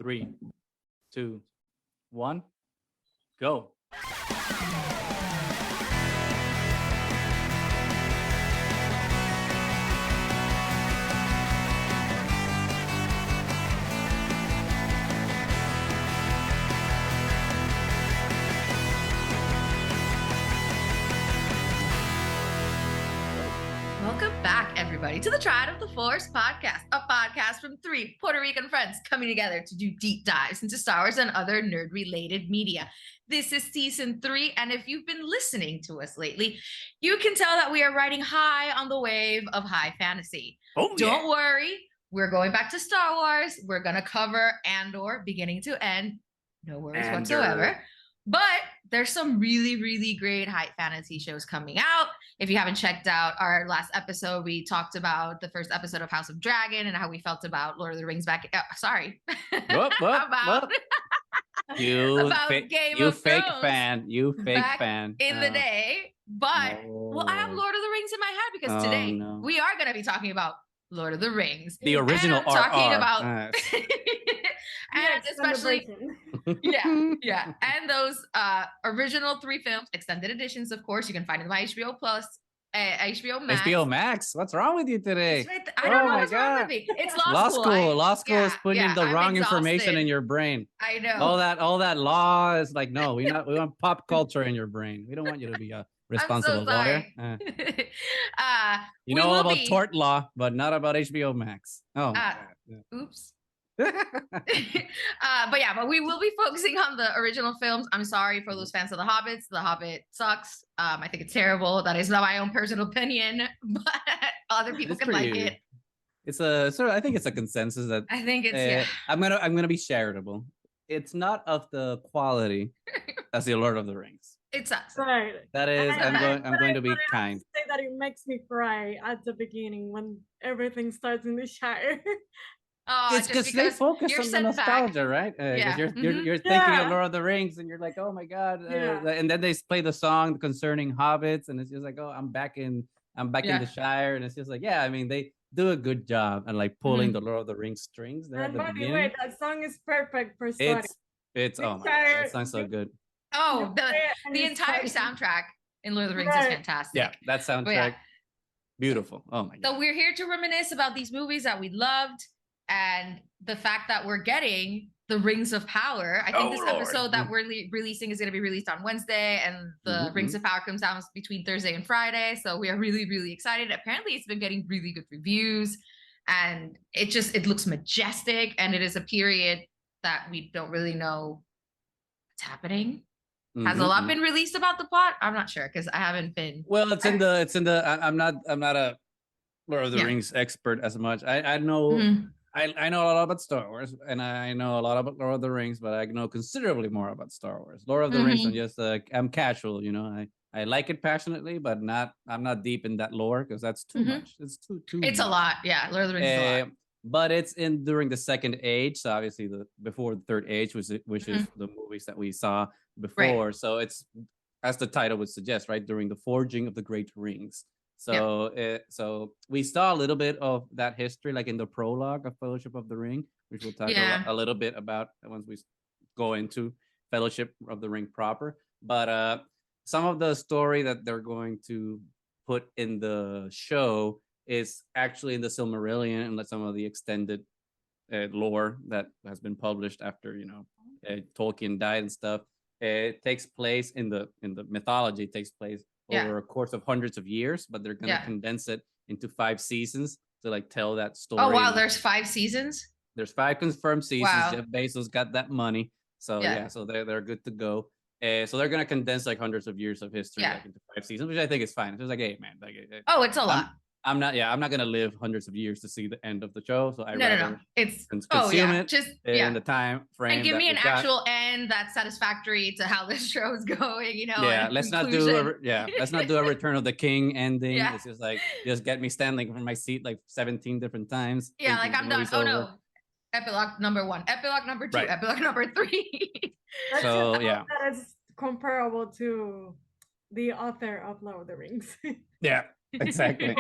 3, 2, 1, go. Welcome back, everybody, to the Triad of the Force podcast, a podcast from 3 Puerto Rican friends coming together to do deep dives into Star Wars and other nerd-related media. This is season 3, and if you've been listening to us lately, you can tell that we are riding high on the wave of high fantasy. Don't worry, we're going back to Star Wars. We're going to cover Andor beginning to end. No worries whatsoever. But there's some really, really great high fantasy shows coming out. If you haven't checked out our last episode, we talked about the first episode of House of Dragon and how we felt about Lord of the Rings back. About You Game you of fake Thrones fan. You fake back fan. in the day. But well, I have Lord of the Rings in my head because today we are going to be talking about Lord of the Rings. The original and I'm talking RR. about And especially yeah and those original 3 films, extended editions, of course. You can find them on HBO Plus, HBO Max. HBO Max. What's wrong with you today? I don't know what's wrong with me. It's law school. Law school is putting the wrong information in your brain. I know. All that law is like, no, we want pop culture in your brain. We don't want you to be a responsible lawyer. You know all about tort law, but not about HBO Max. Oops. But we will be focusing on the original films. I'm sorry for those fans of The Hobbits. The Hobbit sucks. I think it's terrible. That is not my own personal opinion, but other people can like it. It's a sort of, I think it's a consensus that I think it's I'm gonna be charitable. It's not of the quality as the Lord of the Rings. It sucks. Right. That is, I'm going to be kind. Say that it makes me cry at the beginning when everything starts in the Shire. Oh, it's because they focus on the nostalgia, right? You're thinking of Lord of the Rings, and you're like, oh my god! And then they play the song concerning hobbits, and it's just like, oh, I'm back in the Shire, and it's just like, yeah, I mean, they do a good job and like pulling the Lord of the Rings strings there. And by the way, that song is perfect for starting. It's oh my god, that sounds so good. Oh, the entire soundtrack in Lord of the Rings is fantastic. Yeah, that soundtrack, beautiful. Oh my god. So we're here to reminisce about these movies that we loved. And the fact that we're getting the Rings of Power. I think this episode that we're releasing is going to be released on Wednesday, and the Rings of Power comes out between Thursday and Friday. So we are really, really excited. Apparently it's been getting really good reviews, and it looks majestic, and it is a period that we don't really know what's happening. Has a lot been released about the plot? I'm not sure because I haven't been. Well, it's in the. I'm not a Lord of the Rings expert as much. I know. I know a lot about Star Wars, and I know a lot about Lord of the Rings, but I know considerably more about Star Wars. Lord of the Rings, I'm just I'm casual, you know. I like it passionately, but I'm not deep in that lore because that's too much. It's too. It's a lot, yeah. Lord of the Rings is a lot. But it's during the Second Age, so obviously before the Third Age, which is the movies that we saw before. Right. So it's, as the title would suggest, right, during the forging of the Great Rings. So so we saw a little bit of that history, like in the prologue of Fellowship of the Ring, which we'll talk a little bit about once we go into Fellowship of the Ring proper. But some of the story that they're going to put in the show is actually in the Silmarillion and some of the extended lore that has been published after Tolkien died and stuff. It takes place in the mythology. It takes place over a course of hundreds of years, but they're going to condense it into 5 seasons to like tell that story. Oh wow, there's 5 seasons? There's 5 confirmed seasons. Wow. Jeff Bezos got that money. So so they're good to go. So they're going to condense like hundreds of years of history into 5 seasons, which I think is fine. It's just like, hey man, it's a lot. I'm not going to live hundreds of years to see the end of the show. So I rather it's consume it just in the time frame. And give me an actual end that's satisfactory to how this show is going, Yeah, let's not do a Return of the King ending. Yeah. It's just like, just get me standing from my seat like 17 different times. Yeah, like I'm done. Oh no. Epilogue number 1, epilogue number 2, epilogue number 3. So yeah. That is comparable to the author of Lord of the Rings. Yeah. Exactly.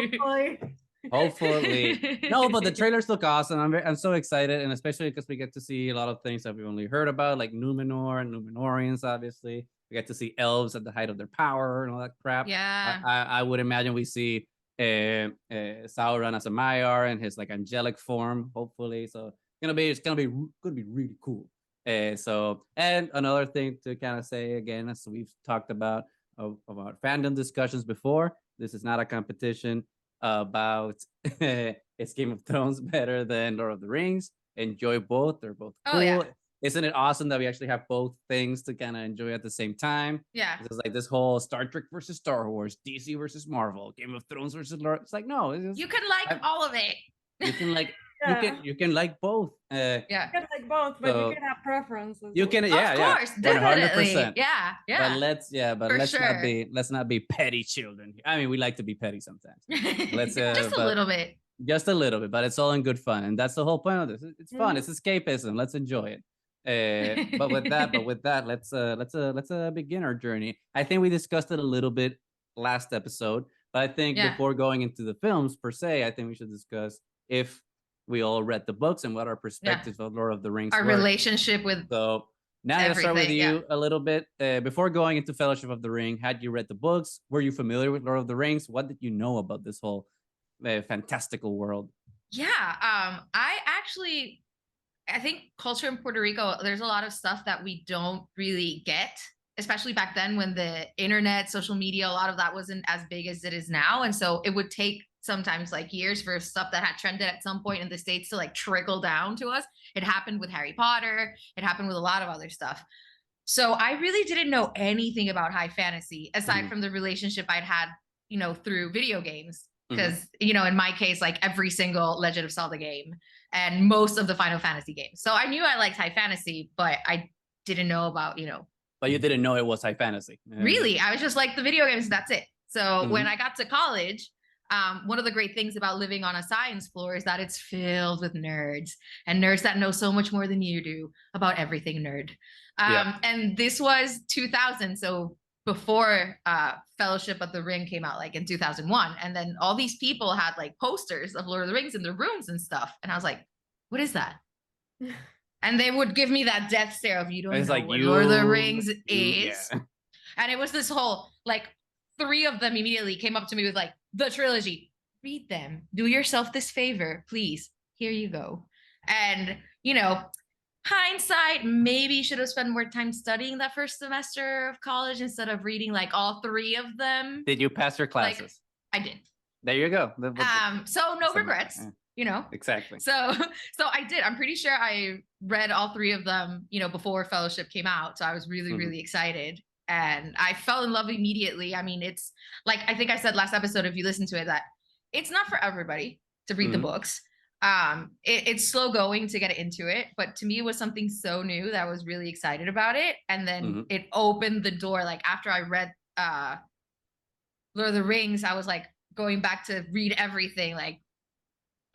Hopefully. No, but the trailers look awesome. I'm so excited, and especially because we get to see a lot of things that we only heard about, like Numenor and Numenorians. Obviously, we get to see elves at the height of their power and all that crap. Yeah. I would imagine we see Sauron as a Maiar in his like angelic form. Hopefully, so it's gonna be really cool. So, and another thing to kind of say again, as we've talked about fandom discussions before, this is not a competition about is Game of Thrones better than Lord of the Rings. Enjoy both; they're both cool. Oh, yeah. Isn't it awesome that we actually have both things to kind of enjoy at the same time? Yeah. It's like this whole Star Trek versus Star Wars, DC versus Marvel, Game of Thrones versus Lord. It's like no, you can like all of it. You can like you can like both. You can like both, but you can have preferences. You can, of course, definitely. 100%. Yeah. But let's not be petty children. I mean, we like to be petty sometimes. Let's just a little bit. Just a little bit, but it's all in good fun, and that's the whole point of this. It's fun. It's escapism. Let's enjoy it. But with that, let's begin our journey. I think we discussed it a little bit last episode, but I think before going into the films per se, I think we should discuss if we all read the books and what our perspectives of Lord of the Rings our relationship with. So now I'm gonna start with you a little bit. Before going into Fellowship of the Ring, had you read the books? Were you familiar with Lord of the Rings? What did you know about this whole fantastical world? Yeah, I think culture in Puerto Rico, there's a lot of stuff that we don't really get, especially back then when the internet, social media, a lot of that wasn't as big as it is now. And so it would take sometimes like years for stuff that had trended at some point in the States to like trickle down to us. It happened with Harry Potter. It happened with a lot of other stuff. So I really didn't know anything about high fantasy aside from the relationship I'd had, through video games. Because, in my case, like every single Legend of Zelda game and most of the Final Fantasy games. So I knew I liked high fantasy, but I didn't know about, But you didn't know it was high fantasy. Really? I was just like the video games, that's it. So when I got to college, one of the great things about living on a science floor is that it's filled with nerds and nerds that know so much more than you do about everything nerd. And this was 2000. So before Fellowship of the Ring came out, like in 2001. And then all these people had like posters of Lord of the Rings in their rooms and stuff. And I was like, what is that? And they would give me that death stare of, you don't know what Lord of the Rings is. Yeah. And it was this whole, like, 3 of them immediately came up to me with like, the trilogy. Read them. Do yourself this favor, please. Here you go. And, hindsight, maybe should have spent more time studying that first semester of college instead of reading like all 3 of them. Did you pass your classes? Like, I did. There you go. So no regrets, Exactly. So I did. I'm pretty sure I read all 3 of them, before Fellowship came out. So I was really, really excited. And I fell in love immediately. I mean, it's like, I think I said last episode, if you listen to it, that it's not for everybody to read the books. It's slow going to get into it, but to me it was something so new that I was really excited about it. And then it opened the door. Like after I read Lord of the Rings, I was like going back to read everything, like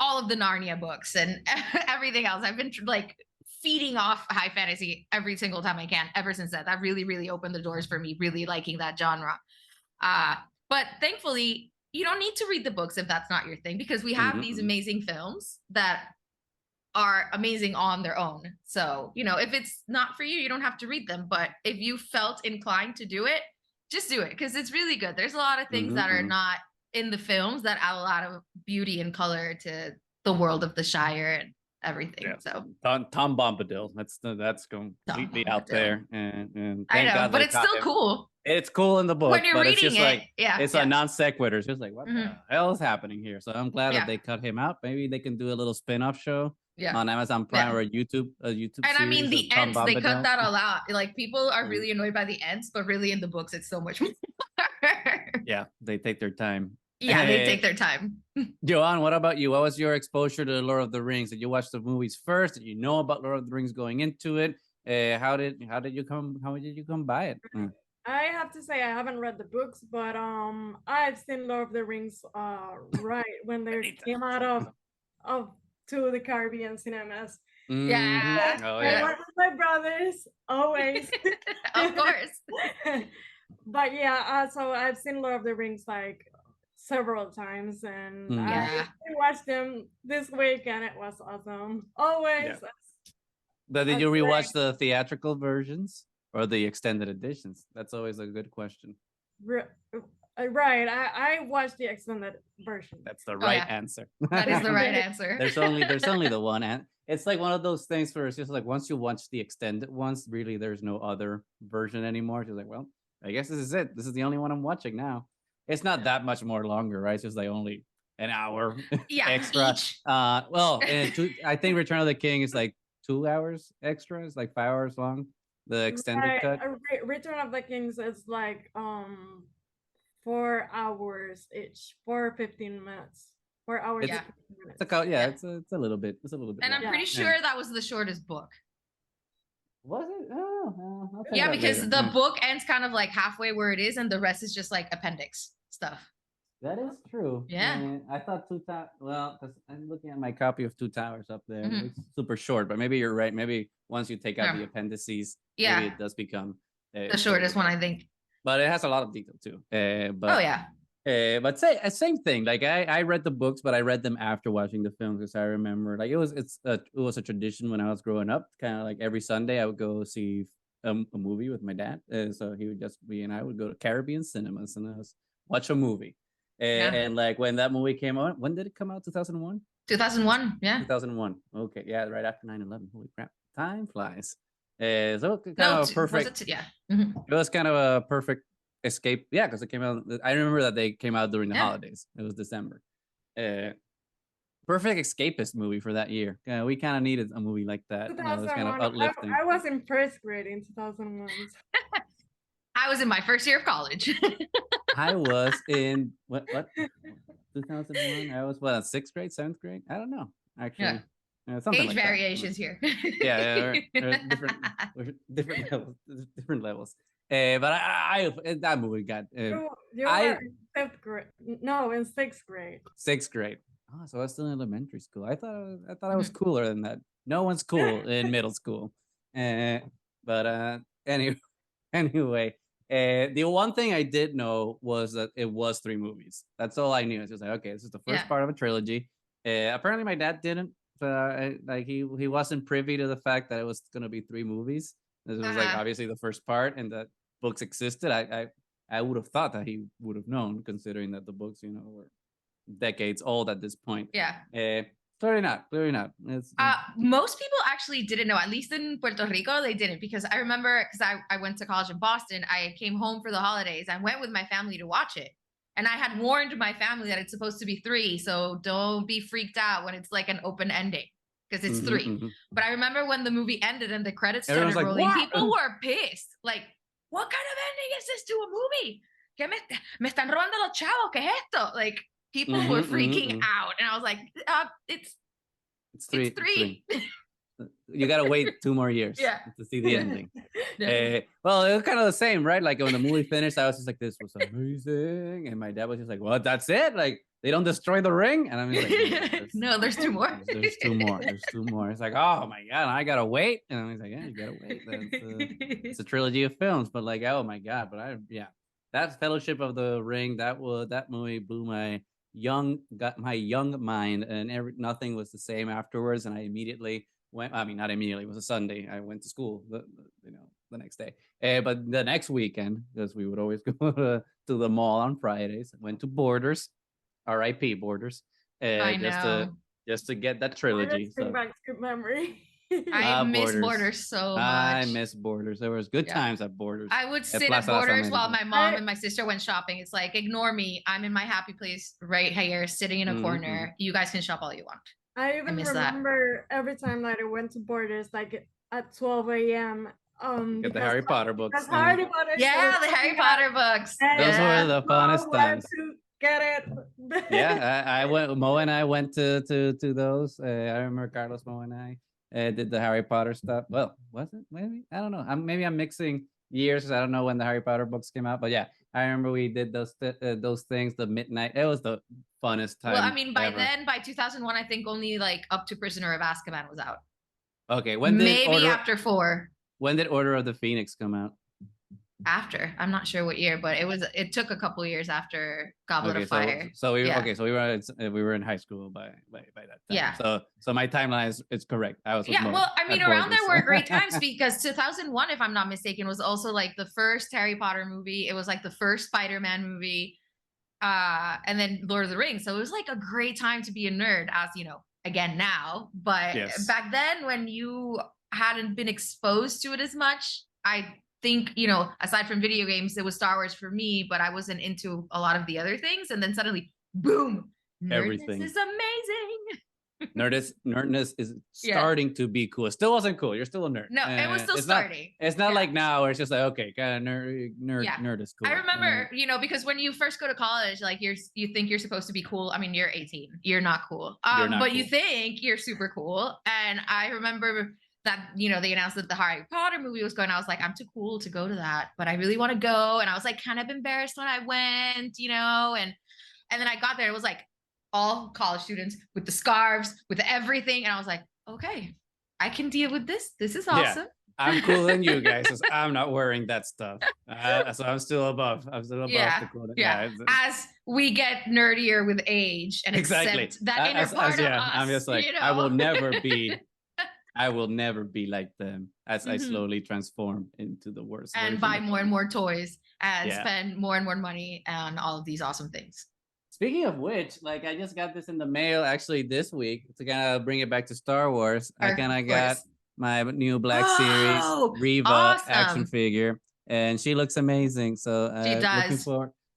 all of the Narnia books and everything else. I've been like feeding off high fantasy every single time I can ever since that. That really, really opened the doors for me really liking that genre. But thankfully, you don't need to read the books if that's not your thing, because we have these amazing films that are amazing on their own. So, if it's not for you, you don't have to read them. But if you felt inclined to do it, just do it, because it's really good. There's a lot of things that are not in the films that add a lot of beauty and color to the world of the Shire and everything. Yeah. So Tom Bombadil, that's completely out there, and I know, God, but it's still cool. It's cool in the book when you're reading it's just it. Like, it's a non sequitur. It's just like, what the hell is happening here? So I'm glad that they cut him out. Maybe they can do a little spin-off show on Amazon Prime or a YouTube. And I mean, the ends, they cut that a lot. Like people are really annoyed by the ends, but really in the books, it's so much more. Yeah, they take their time. Yeah, they take their time. Joanne, what about you? What was your exposure to Lord of the Rings? Did you watch the movies first? Did you know about Lord of the Rings going into it? How did you come by it? I have to say I haven't read the books, but I've seen Lord of the Rings right when they came out of to the Caribbean cinemas. Yeah. I went with my brothers always. Of course. But yeah, so I've seen Lord of the Rings like several times, and Yeah. I watched them this week, and it was awesome. Always. Yeah. But did you rewatch the theatrical versions or the extended editions? That's always a good question. Right. I watched the extended version. That's the right answer. That is the right answer. There's only the one, and it's like one of those things where it's just like once you watch the extended ones, really there's no other version anymore. It's like, well, I guess this is it. This is the only one I'm watching now. It's not that much more longer, right? It's just like only an hour extra. Each. I think Return of the King is like 2 hours extra. It's like 5 hours long. The extended cut. Return of the Kings is like 4 hours each, 15 minutes. 4 hours. It's, 15 minutes. It's a little bit. It's a little bit. And I'm pretty sure that was the shortest book. Was it? Oh, yeah, because the book ends kind of like halfway where it is, and the rest is just like appendix stuff. That is true. Yeah. I thought Two Towers. Well, because I'm looking at my copy of Two Towers up there. It's super short, but maybe you're right. Maybe once you take out the appendices, maybe it does become the shortest one, I think. But it has a lot of detail too. But same thing. Like I read the books, but I read them after watching the film because I remember like it was a tradition when I was growing up. Kind of like every Sunday I would go see a movie with my dad. So we and I would go to Caribbean cinemas and watch a movie. And like when that movie came out, when did it come out? 2001? 2001, yeah. 2001. Okay, yeah, right after 9/11. Holy crap, time flies. So kind of perfect. It was kind of a perfect escape. Yeah, because it came out. I remember that they came out during the holidays. It was December. Perfect escapist movie for that year. We kind of needed a movie like that. It was kind of uplifting. I was in first grade in 2001. I was in my first year of college. I was in what 2001. I was sixth grade, seventh grade. I don't know actually. Age variations here. different levels. But I that movie got. You were in fifth grade. No, in sixth grade. Sixth grade. Oh, so I was still in elementary school. I thought I was cooler than that. No one's cool in middle school. But anyway. The one thing I did know was that it was 3 movies. That's all I knew. It's just like, okay, this is the first part of a trilogy. Apparently, my dad didn't. Like he wasn't privy to the fact that it was going to be 3 movies. This was like obviously the first part, and that books existed. I would have thought that he would have known, considering that the books, were decades old at this point. Yeah. Clearly not. Most people actually didn't know, at least in Puerto Rico, they didn't, because I remember, because I went to college in Boston, I came home for the holidays. I went with my family to watch it. And I had warned my family that it's supposed to be 3. So don't be freaked out when it's like an open ending, because it's 3. But I remember when the movie ended and the credits started rolling, people were pissed. Like, what kind of ending is this to a movie? Me están robando los chavos, ¿qué es esto? Like, people were freaking out, and I was like, it's 3. You gotta wait 2 more years to see the ending. Well, it was kind of the same, right? Like when the movie finished, I was just like, this was amazing, and my dad was just like, what, that's it? Like they don't destroy the ring? And I'm just like, no, there's 2 more. There's 2 more. There's 2 more. It's like, oh my god, I gotta wait. And I'm like, yeah, you gotta wait. It's a trilogy of films, but like, oh my god, but that Fellowship of the Ring, that movie blew my young mind, and nothing was the same afterwards. And I immediately went. I mean, not immediately. It was a Sunday. I went to school. The next day. But the next weekend, because we would always go to the mall on Fridays. Went to Borders, R.I.P. Borders. Just to get that trilogy. Bring back good memory. I miss Borders so much. I miss Borders. There was good times at Borders. I would sit at Borders while my mom and my sister went shopping. It's like, ignore me. I'm in my happy place right here, sitting in a corner. You guys can shop all you want. I even remember every time that I went to Borders, like at 12 a.m. Get the Harry Potter books. The Harry Potter books. Those were the funnest times. To get it. I went. Mo and I went to those. I remember Carlos, Mo, and I did the Harry Potter stuff. Well, was it? Maybe, I don't know. Maybe I'm mixing years because I don't know when the Harry Potter books came out. But yeah, I remember we did those things. The midnight. It was the funnest time. Well, I mean, by 2001, I think only like up to Prisoner of Azkaban was out. Okay, maybe after 4. When did Order of the Phoenix come out? after. I'm not sure what year, but it took a couple years after Goblet of Fire. So we were in high school by that time. Yeah. So my timeline is correct. I was well, I mean, around there were great times because 2001, if I'm not mistaken, was also like the first Harry Potter movie. It was like the first Spider-Man movie, and then Lord of the Rings. So it was like a great time to be a nerd, as you know, again now. But back then, when you hadn't been exposed to it as much, I think, you know, aside from video games, it was Star Wars for me, but I wasn't into a lot of the other things. And then suddenly, boom, everything is amazing. Nerdness is starting to be cool. It still wasn't cool. You're still a nerd. No, it was still starting. It's not like now where it's just like, okay, kind of nerd is cool. I remember, you know, because when you first go to college, like you think you're supposed to be cool. I mean, you're 18. You're not cool. But cool. You think you're super cool. And I remember that, you know, they announced that the Harry Potter movie was going. I was like, I'm too cool to go to that, but I really want to go. And I was like kind of embarrassed when I went, you know, and then I got there. It was like all college students with the scarves, with everything. And I was like, okay, I can deal with this. This is awesome. Yeah, I'm cooler than you guys. I'm not wearing that stuff. So I'm still above. The cool. Yeah. As we get nerdier with age and accept that inner part of us. I'm just like, you know? I will never be like them as I slowly transform into the worst. And buy more and more toys and spend more and more money on all of these awesome things. Speaking of which, like I just got this in the mail actually this week to kind of bring it back to Star Wars. I kind of got my new Black Series Reva action figure, and she looks amazing. So she does.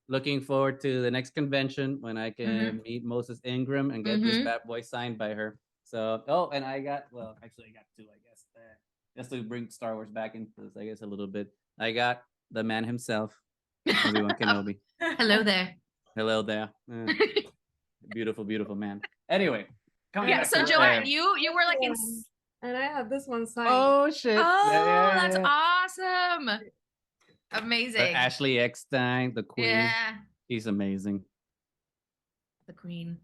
Looking forward to the next convention when I can meet Moses Ingram and get this bad boy signed by her. So, and I got two, I guess, just to bring Star Wars back into this, I guess, a little bit. I got the man himself, Obi-Wan Kenobi. Hello there. Hello there. Beautiful, beautiful man. Anyway. So Joanne, you were like in... And I have this one signed. Oh, shit. Oh, that's awesome. Amazing. Ashley Eckstein, the queen. Yeah. She's amazing. The queen.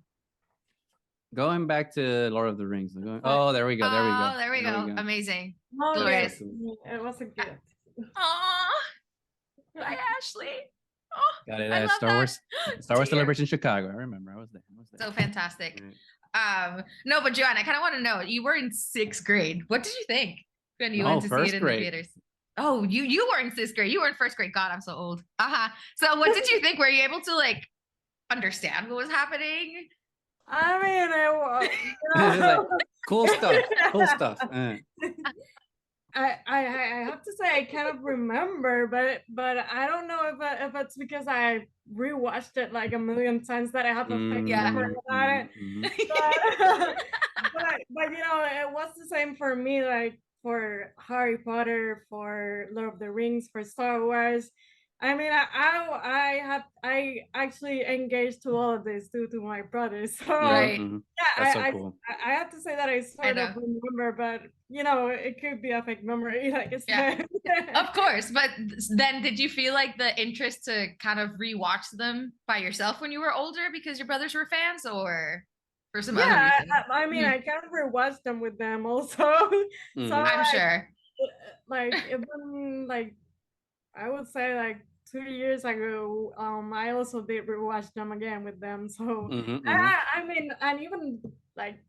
Going back to Lord of the Rings. Oh, there we go. There we go. Amazing. Oh, glorious. It was a gift. Oh, bye, Ashley. Oh, got it at Star Wars Celebration Chicago. I remember. I was there. So fantastic. No, but Joanne, I kind of want to know. You were in 6th grade. What did you think when you went to see it in the theaters? Oh, you were in 6th grade. You were in 1st grade. God, I'm so old. So what did you think? Were you able to like understand what was happening? I mean, like, cool stuff. I have to say I kind of remember, but I don't know if it's because I rewatched it like a million times that I have a fake memory about it. But you know, it was the same for me, like for Harry Potter, for Lord of the Rings, for Star Wars. I mean, I actually engaged to all of this due to my brother. So cool. I have to say that I sort of remember, but you know, it could be a fake memory, like I said. Of course, but then did you feel like the interest to kind of rewatch them by yourself when you were older because your brothers were fans, or for some other reason? I mean, I kind of rewatched them with them also. So I'm sure. Like even like I would say like 2 years ago, I also did rewatch them again with them. So I mean, and even like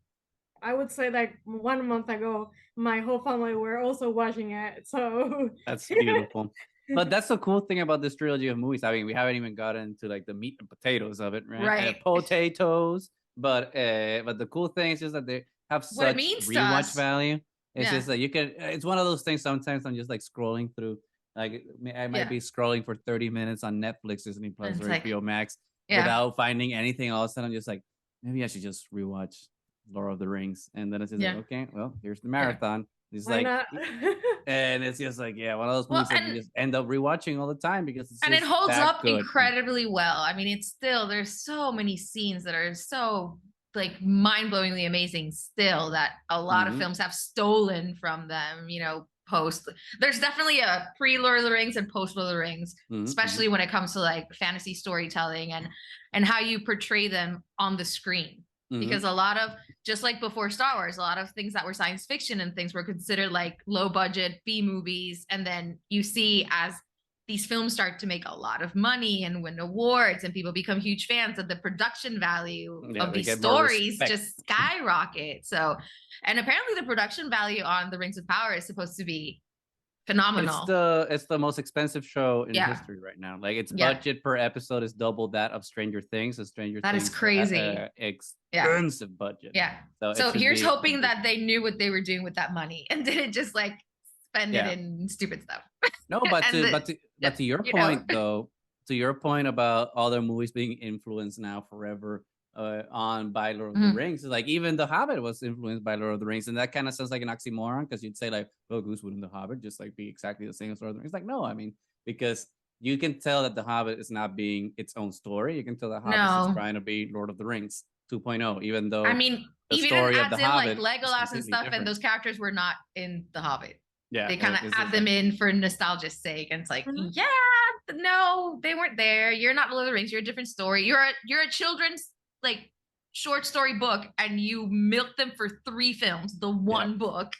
I would say like 1 month ago, my whole family were also watching it. So that's beautiful. But that's the cool thing about this trilogy of movies. I mean, we haven't even gotten to like the meat and potatoes of it, right? Right. Potatoes. But the cool thing is just that they have such rewatch value. It's just like it's one of those things. Sometimes I'm just like scrolling through. Like I might be scrolling for 30 minutes on Netflix, Disney Plus, or HBO Max without finding anything. All of a sudden, I'm just like, maybe I should just rewatch Lord of the Rings, and then it's just like, okay, well, here's the marathon. It's Why like, not? and it's just like, one of those movies that you just end up rewatching all the time because it's it holds up incredibly well. I mean, it's still there's so many scenes that are so like mind-blowingly amazing still that a lot of films have stolen from them. You know. There's definitely a pre-Lord of the Rings and post-Lord of the Rings, especially when it comes to like fantasy storytelling and how you portray them on the screen. Because a lot of, just like before Star Wars, a lot of things that were science fiction and things were considered like low budget B movies. And then you see as these films start to make a lot of money and win awards and people become huge fans, of the production value of these stories just skyrocket. So, and apparently the production value on The Rings of Power is supposed to be phenomenal. It's the most expensive show in history right now. Like its budget per episode is double that of Stranger Things. So Stranger Things is crazy. Expensive budget. Yeah. So here's hoping that they knew what they were doing with that money and didn't just like spend it in stupid stuff. No, but to your point though, to your point about other movies being influenced now forever by Lord of the Rings, like even The Hobbit was influenced by Lord of the Rings, and that kind of sounds like an oxymoron because you'd say like, well, Goose wouldn't The Hobbit just like be exactly the same as Lord of the Rings? Like, no, I mean, because you can tell that The Hobbit is not being its own story. You can tell that Hobbit is trying to be Lord of the Rings 2.0, even though I mean, even adds in like Legolas and stuff, and those characters were not in The Hobbit. Yeah, they kind of add them in for nostalgia's sake, and it's like, no, they weren't there. You're not Lord of the Rings. You're a different story. You're a children's like short story book, and you milked them for 3 films. The one book,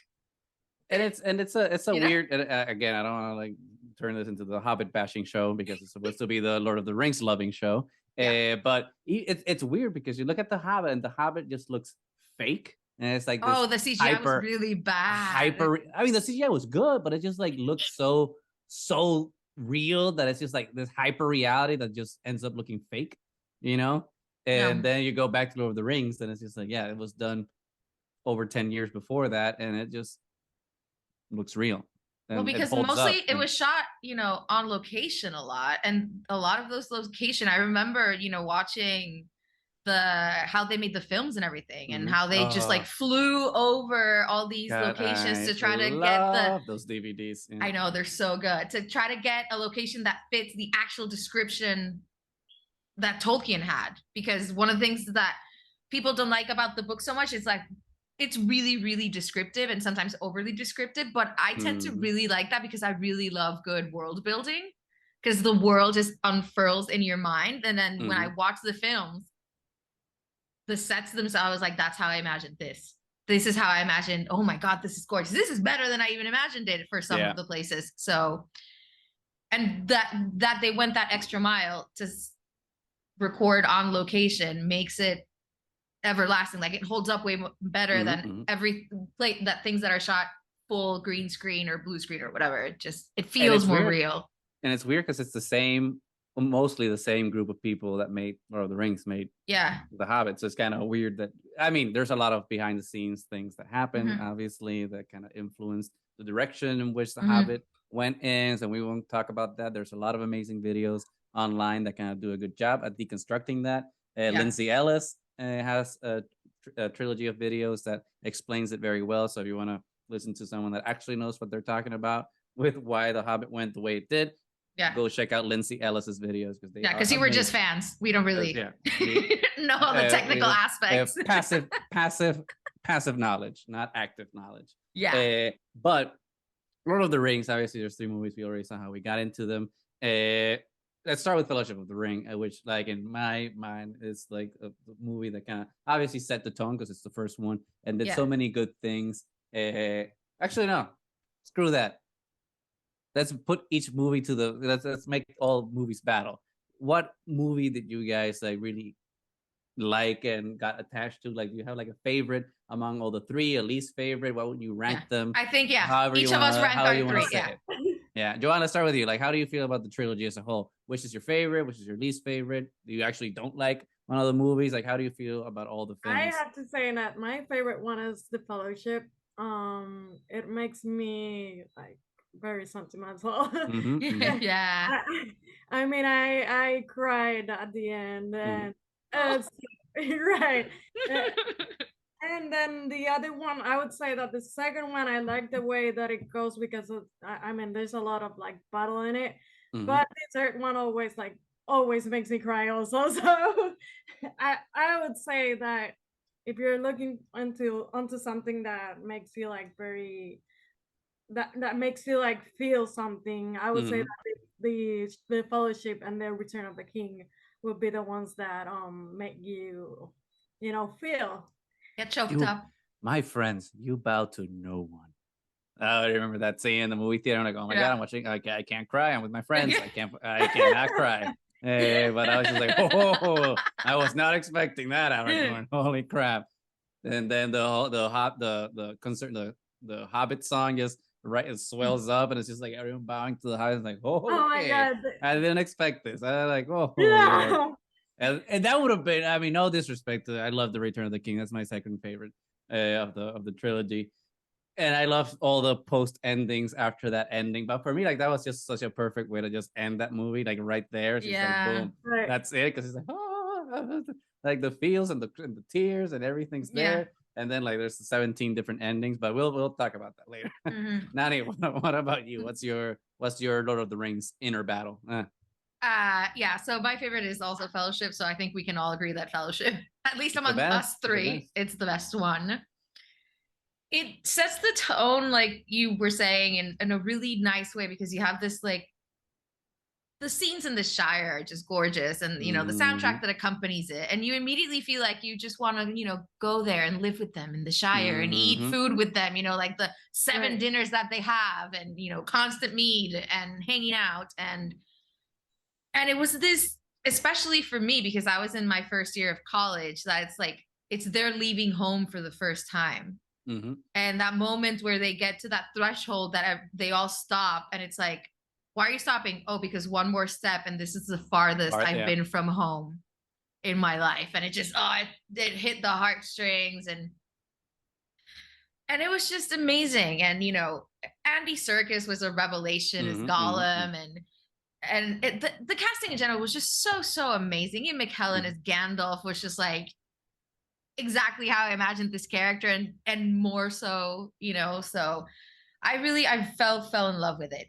and it's a weird. Again, I don't want to like turn this into the Hobbit bashing show because it's supposed to be the Lord of the Rings loving show. But it's weird because you look at the Hobbit, and the Hobbit just looks fake. And it's like, the CGI was really bad. I mean, the CGI was good, but it just like looks so real that it's just like this hyper reality that just ends up looking fake, you know? And then you go back to Lord of the Rings, and it's just like, it was done over 10 years before that, and it just looks real. Well, because mostly it was shot, on location a lot, and a lot of those location, I remember, watching how they made the films and everything, and how they just like flew over all these locations to try to get those DVDs. Yeah. I know, they're so good, to try to get a location that fits the actual description that Tolkien had, because one of the things that people don't like about the book so much is like it's really, really descriptive and sometimes overly descriptive, but I tend to really like that because I really love good world building, because the world just unfurls in your mind, and then when I watch the films, the sets themselves, like, that's how I imagined this. This is how I imagined, oh my God, this is gorgeous. This is better than I even imagined it for some of the places. So, and that they went that extra mile to record on location makes it everlasting. Like, it holds up way better than every plate that things that are shot full green screen or blue screen or whatever. It feels more real. And it's weird because it's mostly the same group of people that made Lord of the Rings made The Hobbit. So it's kind of weird that, I mean, there's a lot of behind the scenes things that happen, obviously, that kind of influenced the direction in which The Hobbit went in. So we won't talk about that. There's a lot of amazing videos online that kind of do a good job at deconstructing that. Lindsay Ellis has a trilogy of videos that explains it very well. So if you want to listen to someone that actually knows what they're talking about with why The Hobbit went the way it did, go check out Lindsay Ellis's videos, because you were just fans. We don't really know all the technical aspects. Passive knowledge, not active knowledge. But Lord of the Rings, obviously, there's 3 movies. We already saw how we got into them. Let's start with Fellowship of the Ring, which, like, in my mind, is like a movie that kind of obviously set the tone because it's the first one and did so many good things. Actually, no, screw that. Let's put each movie to let's make all movies battle. What movie did you guys like really like and got attached to? Like, do you have like a favorite among all the 3, a least favorite? What would you rank them? I think each of us rank our 3. Joanna, start with you. Like, how do you feel about the trilogy as a whole? Which is your favorite? Which is your least favorite? Do you actually don't like one of the movies? Like, how do you feel about all the films? I have to say that my favorite one is The Fellowship. It makes me like very sentimental. I mean, I cried at the end, and right. And then the other one, I would say that the second one, I like the way that it goes because I mean, there's a lot of like battle in it, but the third one always makes me cry also. So I would say that if you're looking onto something that makes you like that makes you like feel something, I would say that the Fellowship and the Return of the King would be the ones that make you feel. Get choked up. My friends, you bow to no one. I remember that scene in the movie theater. I'm like, oh my God, I'm watching. Okay, I can't cry. I'm with my friends. I cannot cry. But I was just like, oh, I was not expecting that, Aragorn. Holy crap. And then the concert, the Hobbit song just it swells up, and it's just like everyone bowing to the Hobbit. It's like, oh my God. I didn't expect this. I was like, oh, Yeah. Lord. And that would have been, I mean, no disrespect to it. I love the Return of the King. That's my second favorite of the trilogy. And I love all the post endings after that ending. But for me, like, that was just such a perfect way to just end that movie, like right there. It's just like, boom, that's it. Because it's like, oh, like the feels and the tears and everything's there. And then like there's 17 different endings, but we'll talk about that later. Nani, what about you? What's your Lord of the Rings inner battle? Yeah, so my favorite is also Fellowship, so I think we can all agree that Fellowship, at least among us three, it's the best one. It sets the tone, like you were saying, in a really nice way, because you have this, like, the scenes in the Shire are just gorgeous, and you know the soundtrack that accompanies it, and you immediately feel like you just want to, you know, go there and live with them in the Shire and eat food with them, you know, like the 7 dinners that they have, and you know, constant mead and hanging out, and it was this, especially for me, because I was in my first year of college, that it's like it's they're leaving home for the first time. And that moment where they get to that threshold that they all stop, and it's like, why are you stopping? Oh, because one more step and this is the farthest I've been from home in my life. And it just, it hit the heartstrings, and it was just amazing. And you know, Andy Serkis was a revelation as Gollum, and the casting in general was just so amazing. Ian McKellen as Gandalf was just like exactly how I imagined this character, and more so, you know. So I fell in love with it.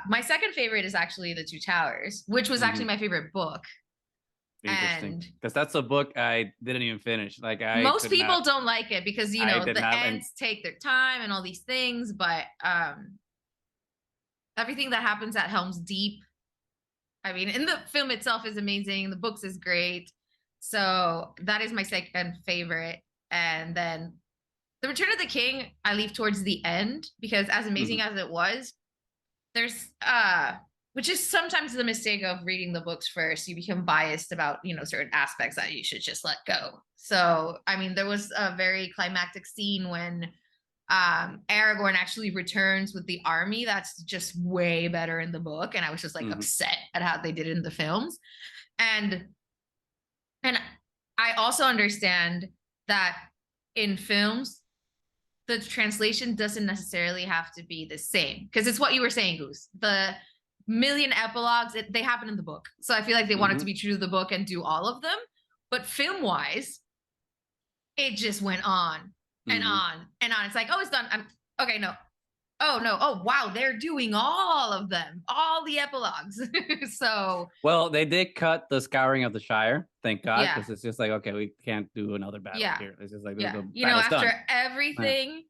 My second favorite is actually The Two Towers, which was actually my favorite book. Interesting, because that's a book I didn't even finish. Like, most people don't like it because, you know, the ends take their time and all these things, but everything that happens at Helm's Deep, I mean, in the film itself is amazing. The books is great. So that is my second favorite. And then The Return of the King, I leave towards the end, because as amazing as it was, there's which is sometimes the mistake of reading the books first. You become biased about, you know, certain aspects that you should just let go. So, I mean, there was a very climactic scene when Aragorn actually returns with the army. That's just way better in the book. And I was just like upset at how they did it in the films. And I also understand that in films, the translation doesn't necessarily have to be the same, because it's what you were saying, Goose. The million epilogues, they happen in the book. So I feel like they wanted to be true to the book and do all of them. But film-wise, it just went on and on and on. It's like, oh, it's done. Okay, no. Oh, no. Oh, wow. They're doing all of them, all the epilogues. So. Well, they did cut the Scouring of the Shire. Thank God. Because it's just like, okay, we can't do another battle here. It's just like, you know, after everything.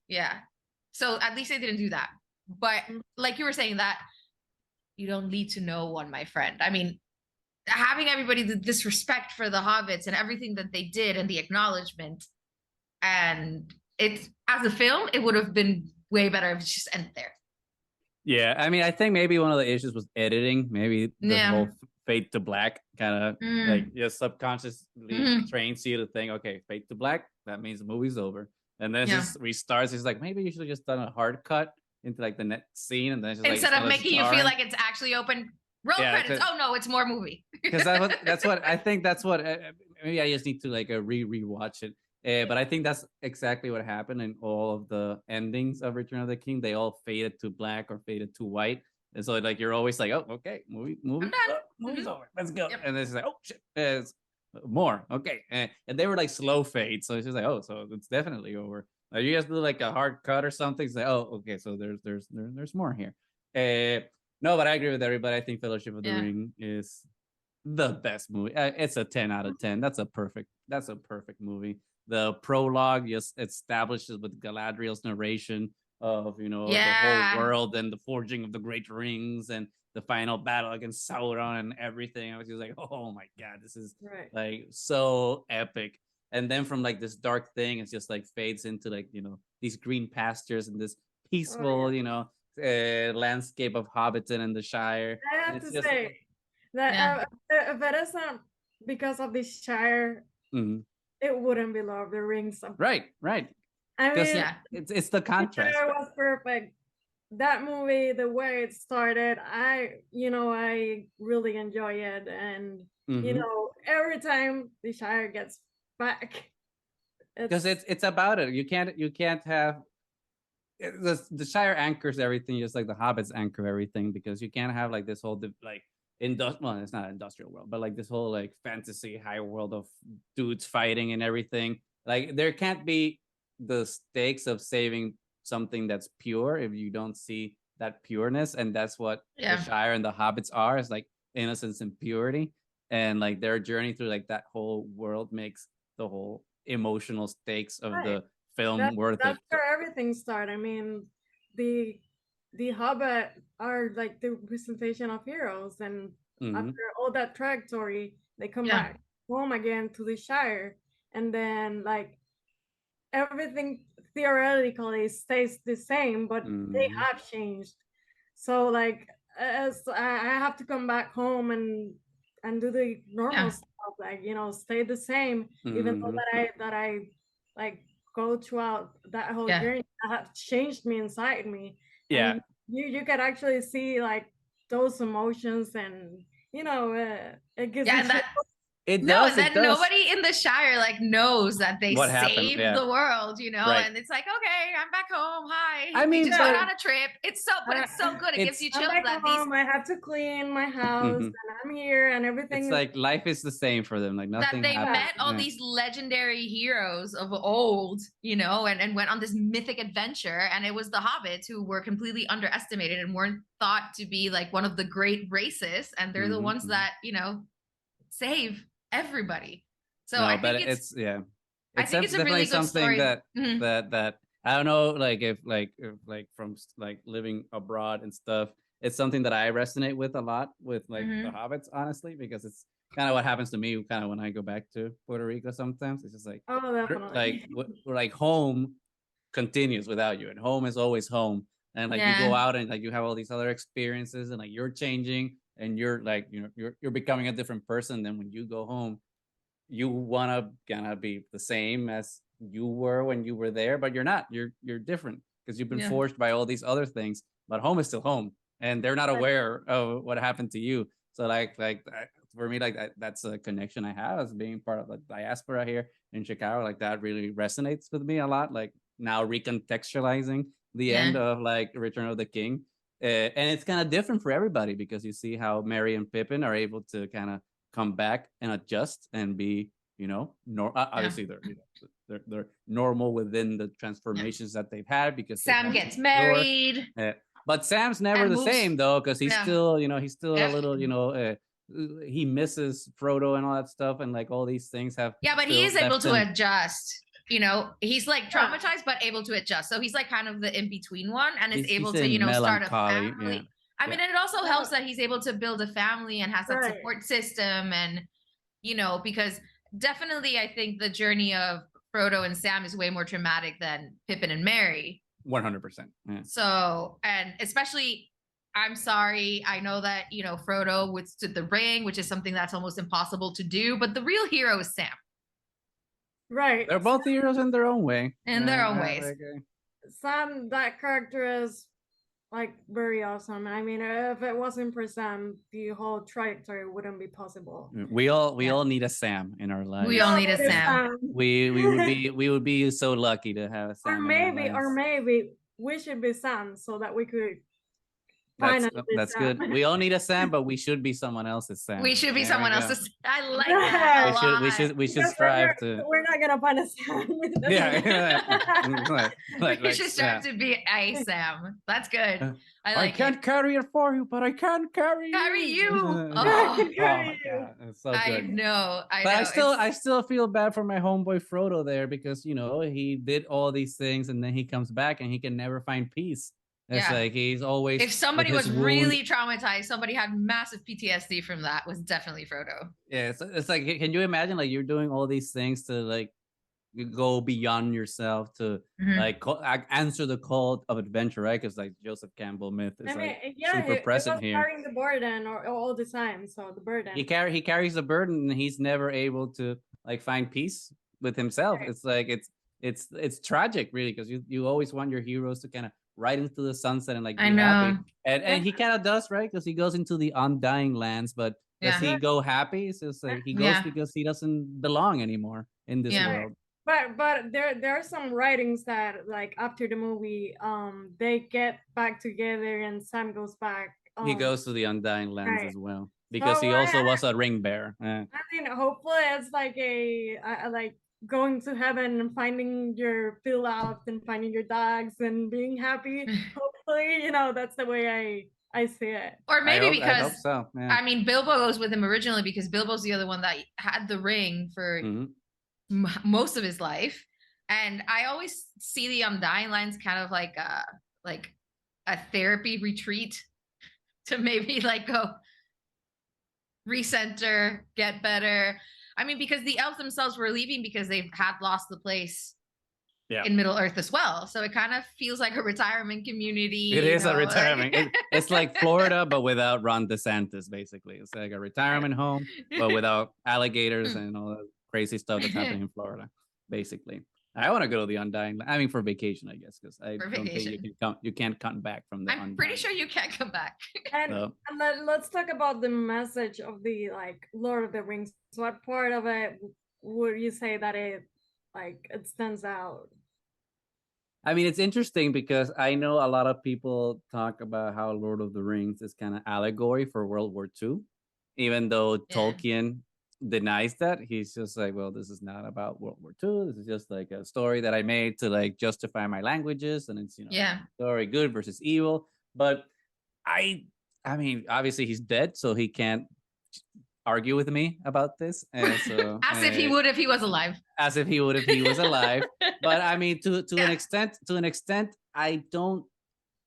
So at least they didn't do that. But like you were saying, that you don't need to know one, my friend. I mean, having everybody this respect for the hobbits and everything that they did and the acknowledgement, and it's, as a film, it would have been way better if it just ended there. Yeah, I mean, I think maybe one of the issues was editing. Maybe the whole fade to black kind of like just subconsciously trains you to think, okay, fade to black, that means the movie's over. And then it just restarts. It's like, maybe you should have just done a hard cut into like the next scene, and then it's just instead of making you feel like it's actually open. Roll credits. Oh no, it's more movie. Because that's what I think. That's what maybe I just need to like rewatch it. But I think that's exactly what happened in all of the endings of Return of the King. They all faded to black or faded to white, and so like you're always like, oh, okay, movie's over. Let's go. And then it's like, oh shit, there's more. Okay, and they were like slow fades, so it's just like, oh, so it's definitely over. You guys do like a hard cut or something. It's like, oh, okay, so there's more here. No, but I agree with everybody. I think Fellowship of the Ring is the best movie. It's a 10 out of 10. That's a perfect movie. The prologue just establishes with Galadriel's narration of, you know, the whole world and the forging of the Great Rings and the final battle against Sauron and everything. I was just like, oh my God, this is like so epic. And then from like this dark thing, it's just like fades into like, you know, these green pastures and this peaceful, landscape of Hobbiton and the Shire. I And have it's to just say that if it isn't because of the Shire, it wouldn't be Lord of the Rings. Right. I mean, it's the contrast. Shire was perfect. That movie, the way it started, I really enjoy it, and every time the Shire gets back, because it's about it. You can't have the Shire anchors everything, just like the Hobbits anchor everything, because you can't have like this whole like well, it's not an industrial world, but like this whole like fantasy high world of dudes fighting and everything. Like there can't be the stakes of saving something that's pure if you don't see that pureness, and that's what the Shire and the Hobbits are, is like innocence and purity, and like their journey through like that whole world makes the whole emotional stakes of the film worth that's it. where everything started. I mean, the Hobbit are like the representation of heroes, and after all that trajectory, they come back home again to the Shire, and then like everything theoretically stays the same, but they have changed. So like, as I have to come back home and do the normal stuff, like stay the same, even though that I like go throughout that whole journey, that have changed me inside me. And you can actually see like those emotions, and it gives you it does. Nobody in the Shire like knows that they saved the world, and it's like, okay, I'm back home. Hi. I mean, we just went on a trip. It's so good. It gives you chills. I'm back home. I have to clean my house, and I'm here, and everything. It's like life is the same for them. Like nothing. That they met all these legendary heroes of old, and went on this mythic adventure. And it was the hobbits who were completely underestimated and weren't thought to be like one of the great races. And they're the ones that save everybody. So I think it's I think it's a really good something story. that I don't know, like if from like living abroad and stuff, it's something that I resonate with a lot with like the Hobbits, honestly, because it's kind of what happens to me kind of when I go back to Puerto Rico. Sometimes it's just like, like home continues without you, and home is always home, and like you go out and like you have all these other experiences, and like you're changing, and you're like you're becoming a different person. Then when you go home, you want to kind of be the same as you were when you were there, but you're not. You're different because you've been forced by all these other things. But home is still home, and they're not aware of what happened to you. So like for me, like that's a connection I have as being part of the diaspora here in Chicago. Like that really resonates with me a lot. Like now recontextualizing the end of like Return of the King. And it's kind of different for everybody, because you see how Merry and Pippin are able to kind of come back and adjust and be, obviously they're normal within the transformations that they've had, because Sam gets married. But Sam's never the same though, because he's still, he's still a little, he misses Frodo and all that stuff, and like all these things have. Yeah, but he is able to adjust. He's like traumatized, but able to adjust. So he's like kind of the in-between one, and is able to, start a family. I mean, and it also helps that he's able to build a family and has that support system. And, because definitely I think the journey of Frodo and Sam is way more traumatic than Pippin and Merry. 100%. Yeah. So, and especially, I'm sorry, I know that, Frodo withstood the ring, which is something that's almost impossible to do, but the real hero is Sam. Right. They're both heroes in their own way. In their own ways. Sam, that character is like very awesome. I mean, if it wasn't for Sam, the whole trajectory wouldn't be possible. We all need a Sam in our lives. We all need a Sam. We would be so lucky to have a Sam. Or maybe we should be Sam so that we could. That's good. We all need a Sam, but we should be someone else's Sam. We should be someone else's. I like that. We should strive to. We're not gonna find a Sam. We should strive to be a Sam. That's good. I can't carry it for you, but I can carry you. Oh my God, it's so good. I know. But I still feel bad for my homeboy Frodo there, because he did all these things, and then he comes back and he can never find peace. It's like he's always. If somebody was really traumatized, somebody had massive PTSD from that, was definitely Frodo. Yeah, it's like, can you imagine like you're doing all these things to like go beyond yourself to like answer the call of adventure, right? Because like Joseph Campbell myth is super present it was here. carrying the burden all the time. So the burden. He carries the burden, and he's never able to like find peace with himself. Right. It's like it's tragic, really, because you always want your heroes to kind of ride into the sunset and like be happy, and he kind of does, right? Because he goes into the undying lands, but does he go happy? It's just like he goes because he doesn't belong anymore in this world. But there are some writings that like after the movie they get back together and Sam goes back. He goes to the undying lands as well because he also was a ring bearer. I mean, hopefully it's like a like going to heaven and finding your fill out and finding your dogs and being happy. Hopefully, you know, that's the way I see it. Or maybe because I hope so. Yeah. I mean, Bilbo goes with him originally because Bilbo's the other one that had the ring for most of his life, and I always see the undying lands kind of like a therapy retreat to maybe like go recenter, get better. I mean, because the elves themselves were leaving because they had lost the place in Middle Earth as well. So it kind of feels like a retirement community. It is a retirement. It's like Florida, but without Ron DeSantis, basically. It's like a retirement home, but without alligators and all that crazy stuff that's happening in Florida, basically. I want to go to the Undying. I mean, for vacation, I guess, because I don't think you can't come back from the. I'm pretty sure you can't come back. And let's talk about the message of the like Lord of the Rings. What part of it would you say that it stands out? I mean, it's interesting because I know a lot of people talk about how Lord of the Rings is kind of allegory for World War II, even though Tolkien denies that. He's just like, well, this is not about World War II. This is just like a story that I made to like justify my languages, and it's story good versus evil. But I mean, obviously he's dead, so he can't argue with me about this. And so as if he would if he was alive. As if he would if he was alive. But I mean, to an extent, I don't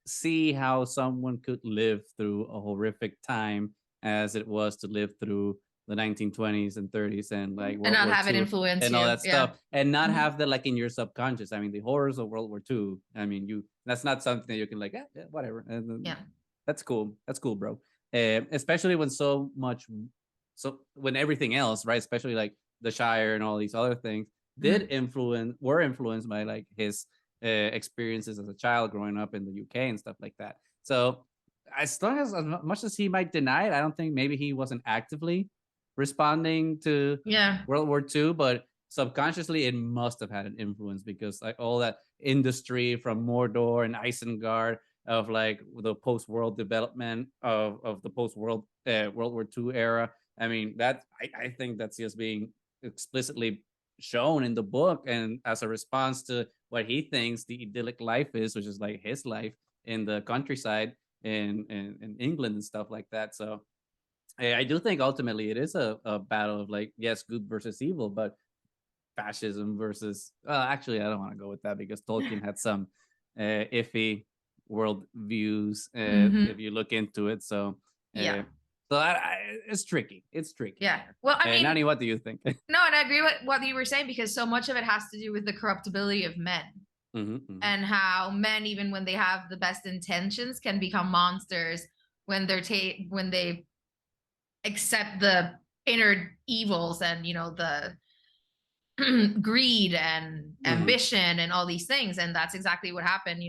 see how someone could live through a horrific time as it was to live through the 1920s and 30s and like World War have II it influence and all that stuff, and not have that like in your subconscious. I mean, the horrors of World War II. I mean, that's not something that you can like, whatever. And that's cool. That's cool, bro. Especially when when everything else, right? Especially like the Shire and all these other things were influenced by like his experiences as a child growing up in the UK and stuff like that. So as much as he might deny it, I don't think maybe he wasn't actively responding to World War II, but subconsciously it must have had an influence because like all that industry from Mordor and Isengard of like the post-world development of the post-world World War II era. I mean, that I think that's just being explicitly shown in the book, and as a response to what he thinks the idyllic life is, which is like his life in the countryside in England and stuff like that. So I do think ultimately it is a battle of like, yes, good versus evil, but fascism versus actually I don't want to go with that because Tolkien had some iffy world views if you look into it. So so it's tricky. It's tricky. Yeah. Well, I mean, Nani, what do you think? No, and I agree with what you were saying because so much of it has to do with the corruptibility of men and how men, even when they have the best intentions, can become monsters when when they accept the inner evils and the greed and ambition and all these things. And that's exactly what happened.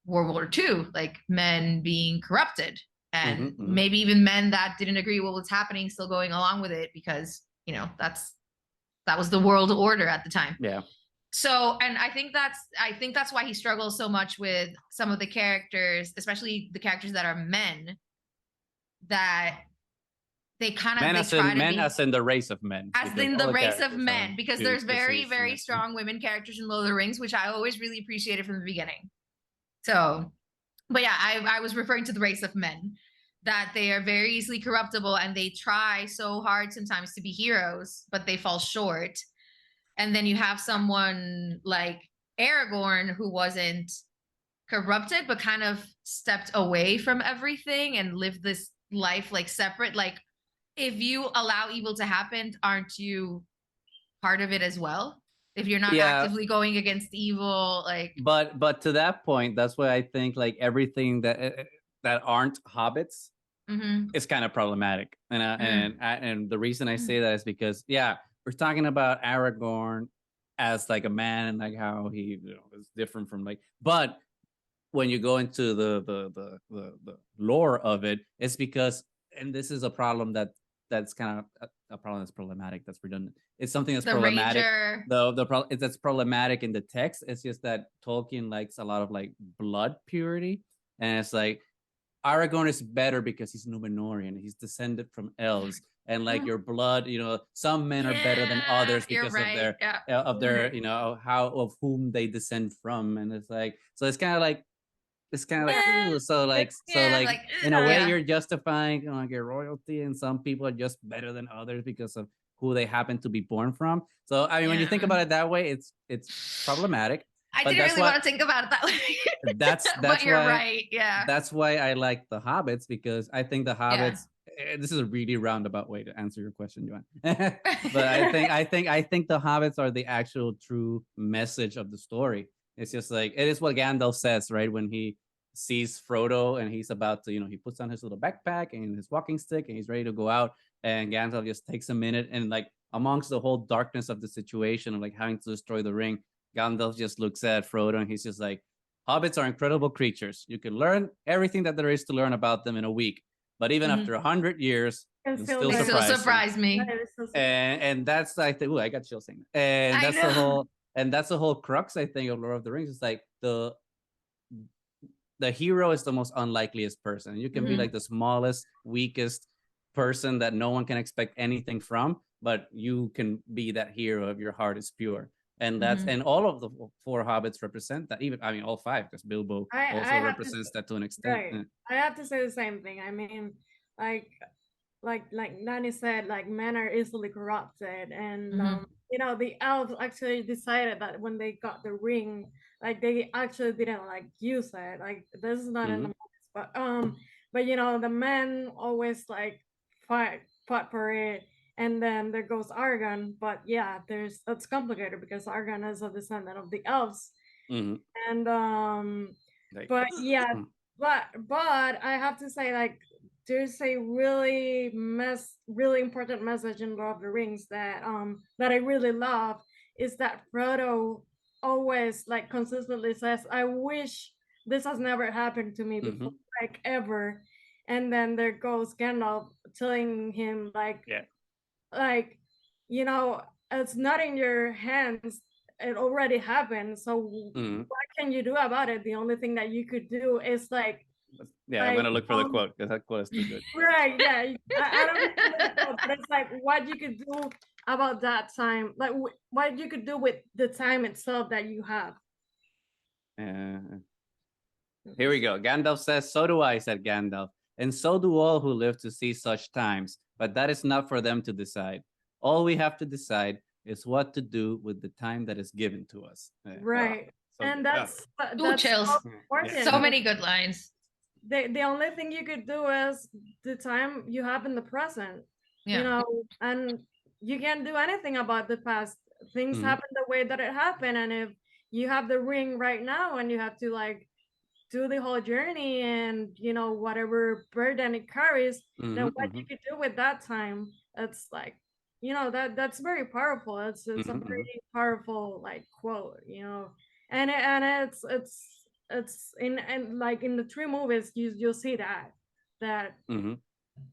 World War II, like men being corrupted. And maybe even men that didn't agree with what was happening still going along with it because, that was the world order at the time. Yeah. So, and I think that's why he struggles so much with some of the characters, especially the characters that are men, that they kind of as in the race of men. As in the race of men, because there's very, very strong women characters in Lord of the Rings, which I always really appreciated from the beginning. So, but yeah, I was referring to the race of men, that they are very easily corruptible and they try so hard sometimes to be heroes, but they fall short. And then you have someone like Aragorn who wasn't corrupted, but kind of stepped away from everything and lived this life like separate. Like, if you allow evil to happen, aren't you part of it as well? if you're not actively going against evil, like. But to that point, that's why I think like everything that aren't hobbits is kind of problematic, and the reason I say that is because we're talking about Aragorn as like a man and like how he is different from like, but when you go into the lore of it, it's because, and this is a problem that's kind of a problem that's problematic, that's redundant. It's something that's problematic. That's problematic in the text. It's just that Tolkien likes a lot of like blood purity, and it's like Aragorn is better because he's Númenorian. He's descended from elves, and like your blood, some men are better than others because of their how of whom they descend from, and it's like it's kind of like ooh, so in a way you're justifying your royalty, and some people are just better than others because of who they happen to be born from. So I mean, when you think about it that way, it's problematic. I didn't really want to think about it that way. That's but you're why, right. Yeah. That's why I like the Hobbits, because I think the Hobbits. This is a really roundabout way to answer your question, Joanne. But I think the Hobbits are the actual true message of the story. It's just like it is what Gandalf says, right? When he sees Frodo and he's about to, he puts on his little backpack and his walking stick and he's ready to go out, and Gandalf just takes a minute, and like amongst the whole darkness of the situation of like having to destroy the ring, Gandalf just looks at Frodo and he's just like, hobbits are incredible creatures. You can learn everything that there is to learn about them in a week, but even after 100 years, they still surprise me. And that's, I think, I got chills saying that. And that's the whole crux, I think, of Lord of the Rings. It's like the hero is the most unlikeliest person. You can be like the smallest, weakest person that no one can expect anything from, but you can be that hero if your heart is pure. And that's and all of the 4 hobbits represent that. Even all 5, because Bilbo also represents that to an extent. Right. I have to say the same thing. I mean, like Nani said, like men are easily corrupted, and the elves actually decided that when they got the ring, like they actually didn't like use it. Like this is not in the movies, but the men always like fought for it. And then there goes Aragorn, but that's complicated because Aragorn is a descendant of the elves, and but I have to say, like, there's a really important message in Lord of the Rings that I really love, is that Frodo always like consistently says, "I wish this has never happened to me before, like ever," and then there goes Gandalf telling him like it's not in your hands, it already happened, so what can you do about it? The only thing that you could do is like I'm gonna look for the quote, because that quote is too good. Right. I don't know the quote, but it's like what you could do about that time, like what you could do with the time itself that you have. Here we go. Gandalf says, "So do I," said Gandalf, "and so do all who live to see such times, but that is not for them to decide. All we have to decide is what to do with the time that is given to us." Right. And that's chills. So many good lines. The only thing you could do is the time you have in the present, and you can't do anything about the past. Things happen the way that it happened, and if you have the ring right now and you have to like do the whole journey and whatever burden it carries, then what you could do with that time, it's like that's very powerful. It's a very powerful like quote, and it's in, and like in the 3 movies you'll see that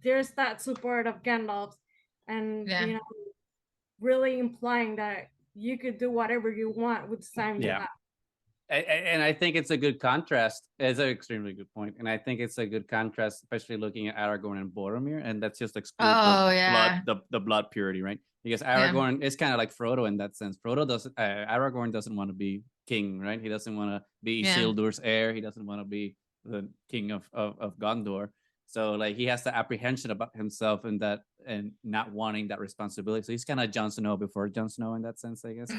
there's that support of Gandalf, and really implying that you could do whatever you want with the time you have. And I think it's a good contrast. It's an extremely good point, and I think it's a good contrast, especially looking at Aragorn and Boromir, and that's just the blood purity, right? Because Aragorn is kind of like Frodo in that sense. Aragorn doesn't want to be king, right? He doesn't want to be Isildur's heir. He doesn't want to be the king of Gondor. So like he has the apprehension about himself and not wanting that responsibility. So he's kind of Jon Snow before Jon Snow in that sense, I guess.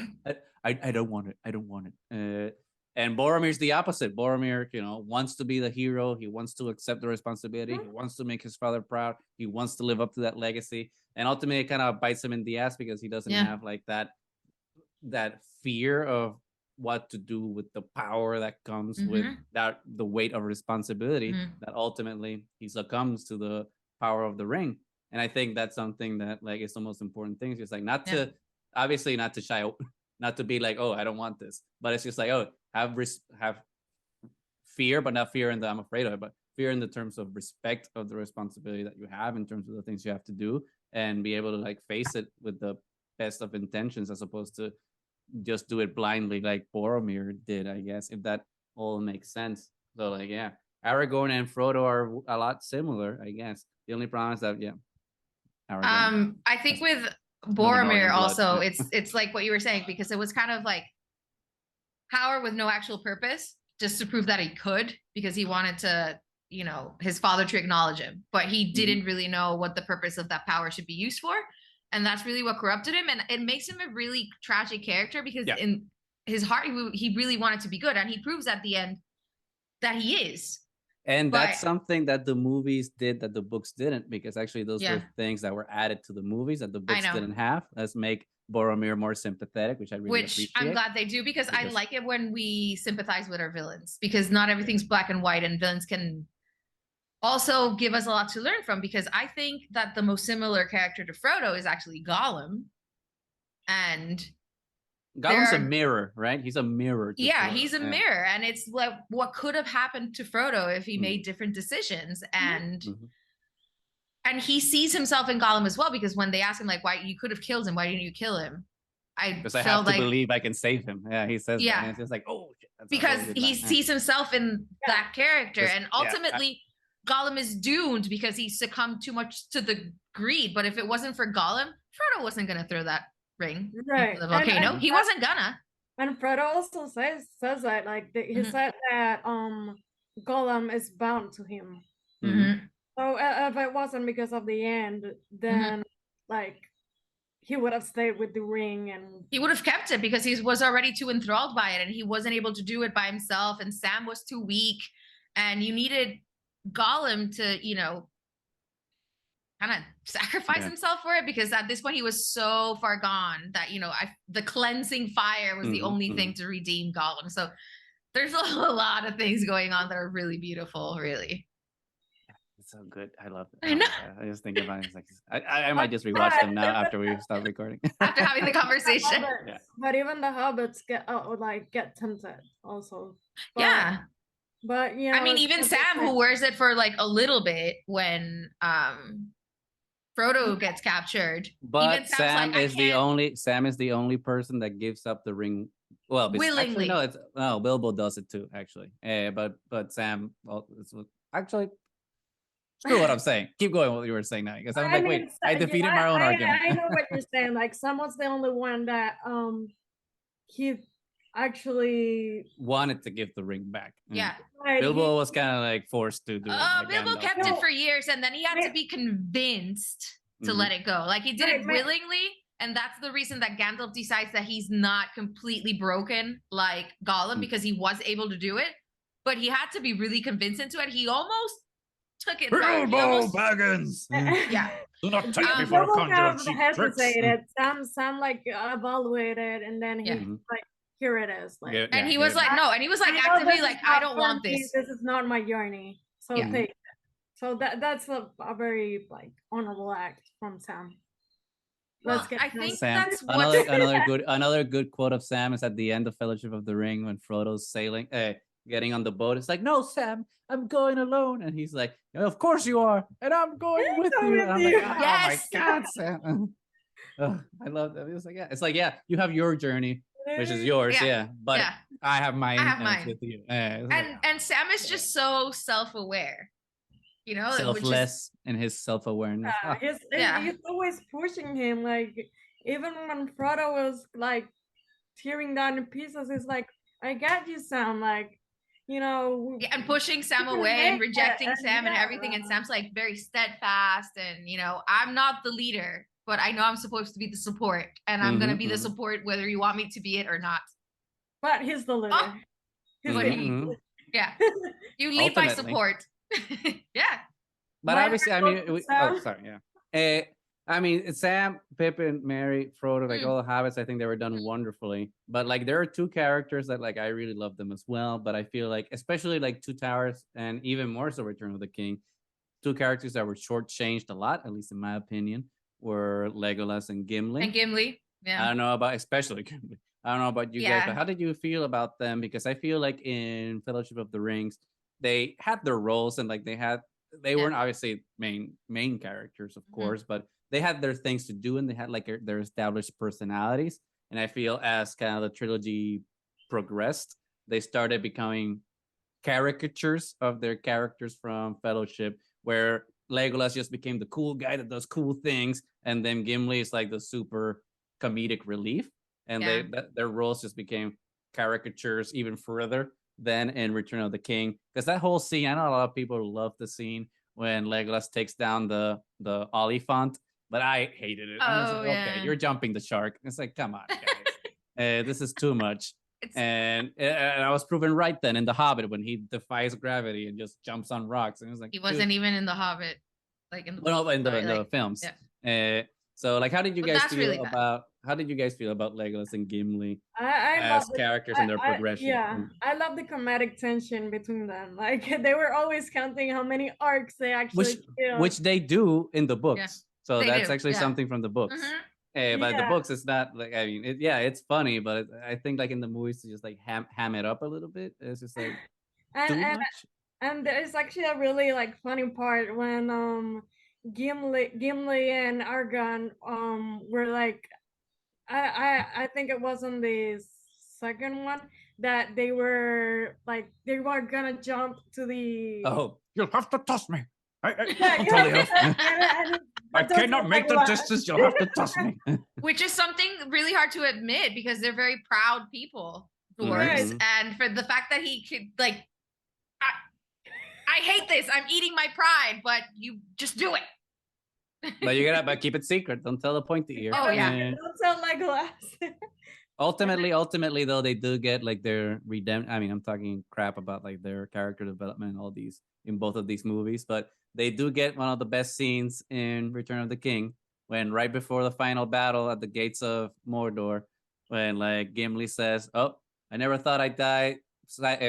I don't want it. I don't want it. And Boromir's the opposite. Boromir, wants to be the hero. He wants to accept the responsibility. He wants to make his father proud. He wants to live up to that legacy. And ultimately, it kind of bites him in the ass because he doesn't have like that that fear of what to do with the power that comes with that the weight of responsibility, that ultimately he succumbs to the power of the ring. And I think that's something that like is the most important thing. It's just like not to obviously not to shy, not to be like, oh, I don't want this, but it's just like, oh, have fear, but not fear in the I'm afraid of it, but fear in the terms of respect of the responsibility that you have in terms of the things you have to do, and be able to like face it with the best of intentions as opposed to just do it blindly like Boromir did, I guess, if that all makes sense. So like, yeah, Aragorn and Frodo are a lot similar, I guess. The only problem is that, Aragorn, I think with Boromir also, it's like what you were saying, because it was kind of like power with no actual purpose, just to prove that he could, because he wanted to, you know, his father to acknowledge him, but he didn't really know what the purpose of that power should be used for. And that's really what corrupted him. And it makes him a really tragic character, because in his heart, he really wanted to be good. And he proves at the end that he is. And that's something that the movies did that the books didn't, because actually those were things that were added to the movies that the books didn't have. Let's make Boromir more sympathetic, which I really appreciate. I'm glad they do, because I like it when we sympathize with our villains, because not everything's black and white, and villains can also give us a lot to learn from, because I think that the most similar character to Frodo is actually Gollum. And Gollum's a mirror, right? He's a mirror. He's a mirror. And it's like what could have happened to Frodo if he made different decisions. And and he sees himself in Gollum as well, because when they ask him, like, why you could have killed him, why didn't you kill him? Because I have to believe I can save him. Yeah, he says that. And it's just like, oh, shit. Because he sees himself in that character. And ultimately, Gollum is doomed because he succumbed too much to the greed. But if it wasn't for Gollum, Frodo wasn't going to throw that ring into the volcano. And he wasn't gonna. And Frodo also says that, like, he said that Gollum is bound to him. So if it wasn't because of the end, then like he would have stayed with the ring, and he would have kept it, because he was already too enthralled by it, and he wasn't able to do it by himself, and Sam was too weak, and you needed Gollum to, you know, kind of sacrifice himself for it, because at this point he was so far gone that, you know, the cleansing fire was the only thing to redeem Gollum. So there's a lot of things going on that are really beautiful, really. It's so good. I love it. I know. I just think about it. It's like I might just rewatch them now after we start recording. After having the conversation. But even the hobbits get tempted also. But you know, I mean, even Sam, who wears it for like a little bit when Frodo gets captured. But Sam is the only person that gives up the ring. Well, willingly. Actually, Bilbo does it too, actually. But Sam, actually, screw what I'm saying. Keep going with what you were saying now, because I'm wait, I defeated my own argument. I know what you're saying. Like, Sam was the only one that he actually wanted to give the ring back. Yeah. Bilbo was kind of like forced to do it. Oh, Bilbo kept it for years, and then he had to be convinced to let it go. Like, he did it willingly, and that's the reason that Gandalf decides that he's not completely broken like Gollum, because he was able to do it, but he had to be really convinced into it. He almost took it. Bilbo Baggins. Yeah. Do not take me for a conjurer. Hesitated. Sam like evaluated, and then he like, here it is. Like, and he was like, no, and he was like actively like, I don't want this. This is not my journey. So take it. So that's a very like honorable act from Sam. I think Sam. that's what another good quote of Sam is at the end of Fellowship of the Ring when Frodo's sailing, getting on the boat. It's like, no, Sam, I'm going alone, and he's like, of course you are, and I'm going with you. And I'm like, oh my God, Sam. I love that. It's like, you have your journey, which is yours, but I have mine with you. And Sam is just so self-aware, you know, selfless in his self-awareness. He's always pushing him. Like, even when Frodo was like tearing down in pieces, he's like, I got you, Sam. Like, you know, and pushing Sam away and rejecting Sam and everything. And Sam's like very steadfast, and, you know, I'm not the leader, but I know I'm supposed to be the support, and I'm gonna be the support whether you want me to be it or not. But he's the leader. You lead by support. But obviously, I mean, I mean, Sam, Pippin, Mary, Frodo, like all the hobbits, I think they were done wonderfully. But like there are two characters that like I really love them as well. But I feel like, especially like Two Towers and even more so Return of the King, two characters that were shortchanged a lot, at least in my opinion, were Legolas and Gimli. And Gimli, yeah. I don't know about, especially Gimli. I don't know about you guys, but how did you feel about them? Because I feel like in Fellowship of the Rings, they had their roles and like they weren't obviously main characters, of course, but they had their things to do and they had like their established personalities. And I feel as kind of the trilogy progressed, they started becoming caricatures of their characters from Fellowship, where Legolas just became the cool guy that does cool things, and then Gimli is like the super comedic relief, and their roles just became caricatures even further than in Return of the King. Because that whole scene, I know a lot of people love the scene when Legolas takes down the Oliphant, but I hated it. I was like, okay, you're jumping the shark. It's like, come on, guys. This is too much. And I was proven right then in The Hobbit when he defies gravity and just jumps on rocks. And it was like, he wasn't even in The Hobbit, like in the the films. Yeah. So like, how did you guys feel about Legolas and Gimli as characters and their progression? I love the comedic tension between them. Like they were always counting how many arcs they actually killed. Which they do in the books. Yeah. So that's actually something from the books. But the books, it's not like, I mean, it's funny, but I think like in the movies to just like ham it up a little bit. It's just like too much. And there's actually a really like funny part when Gimli and Aragorn were like, I think it was on the second one that they were gonna jump to the. Oh, you'll have to toss me. I cannot make the distance. You'll have to toss me. Which is something really hard to admit because they're very proud people, dwarves, and for the fact that he could like, I hate this. I'm eating my pride, but you just do it. But you gotta keep it secret. Don't tell the pointy ear. Oh yeah. Don't tell Legolas. Ultimately, though, they do get like their redemption. I mean, I'm talking crap about like their character development and all these in both of these movies, but they do get one of the best scenes in Return of the King when right before the final battle at the gates of Mordor, when like Gimli says, "Oh, I never thought I'd die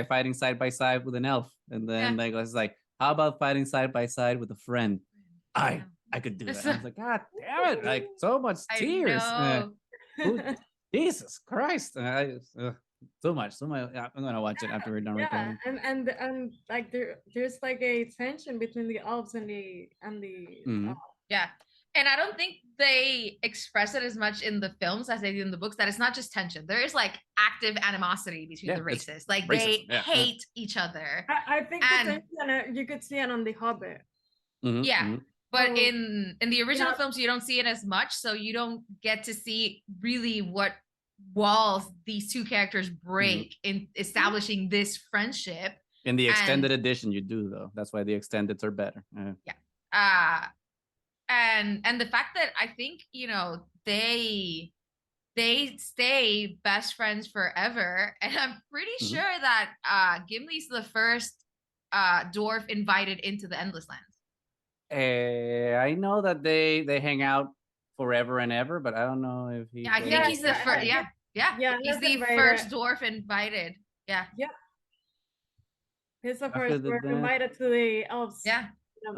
fighting side by side with an elf," and then Legolas is like, "How about fighting side by side with a friend?" I could do that. I was like, God damn it! Like so much tears. Jesus Christ! So much. I'm gonna watch it after we're done recording. And like there's like a tension between the elves and the yeah. And I don't think they express it as much in the films as they do in the books. That it's not just tension. There is like active animosity between the races. Like they hate each other. I think the tension, you could see it on The Hobbit. But in the original films, you don't see it as much, so you don't get to see really what walls these two characters break in establishing this friendship. In the extended edition, you do though. That's why the extendeds are better. And the fact that I think they stay best friends forever, and I'm pretty sure that Gimli's the first dwarf invited into the Endless Lands. I know that they hang out forever and ever, but I don't know if he. I think he's the first. He's the first dwarf invited. He's the first dwarf invited to the elves.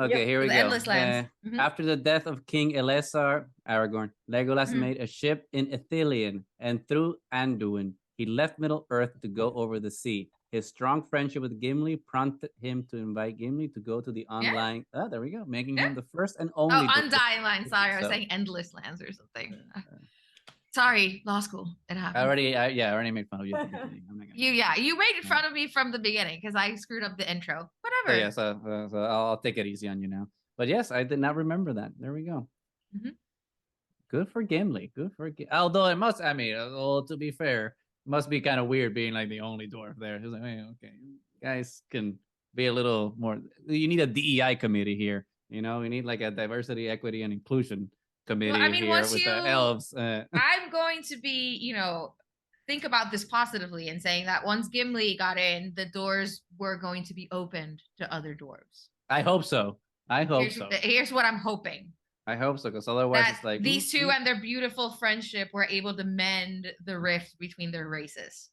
Okay, here we go. Endless Lands. After the death of King Aragorn, Legolas made a ship in Ithilien, and through Anduin, he left Middle Earth to go over the sea. His strong friendship with Gimli prompted him to invite Gimli to go to the Undying. Oh, there we go, making him the first and only. Oh, Undying Lands. Sorry, I was saying Endless Lands or something. Sorry, law school. It happened. I already made fun of you. You made fun of me from the beginning because I screwed up the intro. Whatever. So I'll take it easy on you now. But yes, I did not remember that. There we go. Good for Gimli. Although it must. I mean, to be fair, it must be kind of weird being like the only dwarf there. He's like, hey, okay, guys can be a little more. You need a DEI committee here. We need like a diversity, equity, and inclusion committee here with the elves. I'm going to be, think about this positively and saying that once Gimli got in, the doors were going to be opened to other dwarves. I hope so. Here's what I'm hoping. I hope so, because otherwise it's like these two and their beautiful friendship were able to mend the rift between their races.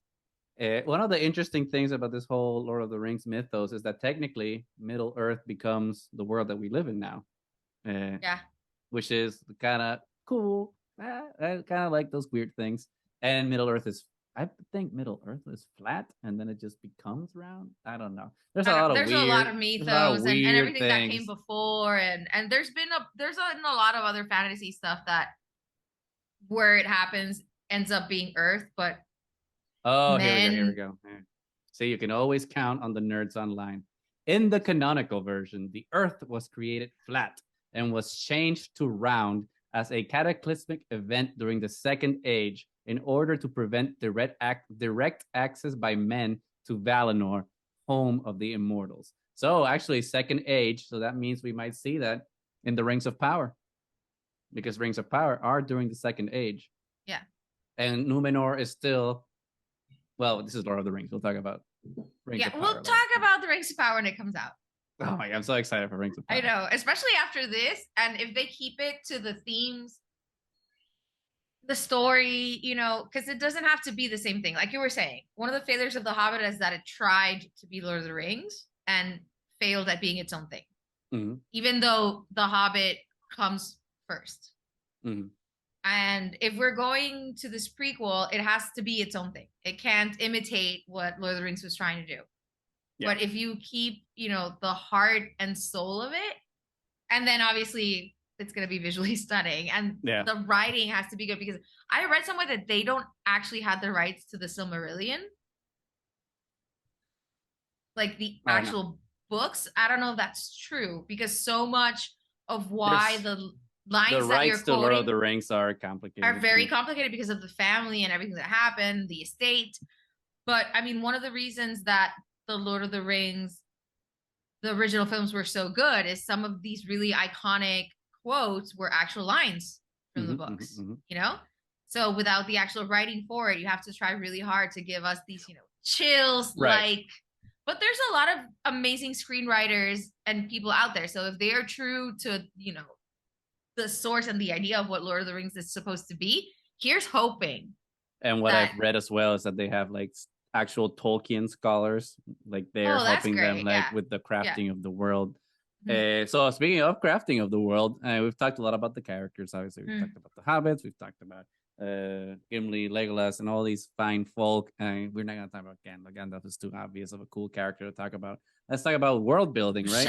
One of the interesting things about this whole Lord of the Rings mythos is that technically Middle Earth becomes the world that we live in now. Yeah. Which is kind of cool. I kind of like those weird things. And Middle Earth is, I think Middle Earth is flat and then it just becomes round. I don't know. There's a lot of mythos and everything things that came before, and there's a lot of other fantasy stuff that where it happens ends up being Earth, but here we go. Yeah. See, you can always count on the nerds online. In the canonical version, the Earth was created flat and was changed to round as a cataclysmic event during the Second Age in order to prevent direct access by men to Valinor, home of the immortals. So actually, Second Age, so that means we might see that in the Rings of Power, because Rings of Power are during the Second Age. Yeah. And Numenor is still, well, this is Lord of the Rings. We'll talk about Rings of Power. We'll talk about the Rings of Power when it comes out. Oh my God, I'm so excited for Rings of Power. I know, especially after this, and if they keep it to the themes, the story, because it doesn't have to be the same thing. Like you were saying, one of the failures of The Hobbit is that it tried to be Lord of the Rings and failed at being its own thing. Mm-hmm. Even though The Hobbit comes first. Mm-hmm. And if we're going to this prequel, it has to be its own thing. It can't imitate what Lord of the Rings was trying to do. Yeah. But if you keep, the heart and soul of it, and then obviously it's going to be visually stunning, and the writing has to be good, because I read somewhere that they don't actually have the rights to the Silmarillion, like the actual books. I don't know if that's true, because so much of why the lines that you're quoting, Lord of the Rings are complicated. Are very complicated because of the family and everything that happened, the estate. But I mean, one of the reasons that the Lord of the Rings, the original films, were so good is some of these really iconic quotes were actual lines from the books, So without the actual writing for it, you have to try really hard to give us these, chills, right. But there's a lot of amazing screenwriters and people out there. So if they are true to, the source and the idea of what Lord of the Rings is supposed to be, here's hoping. And what I've read as well is that they have like actual Tolkien scholars, like they're helping them with the crafting of the world. Mm-hmm. So speaking of crafting of the world, we've talked a lot about the characters. Obviously, we've talked about the hobbits. We've talked about Gimli, Legolas, and all these fine folk. We're not going to talk about Gandalf. Gandalf is too obvious of a cool character to talk about. Let's talk about world building, right?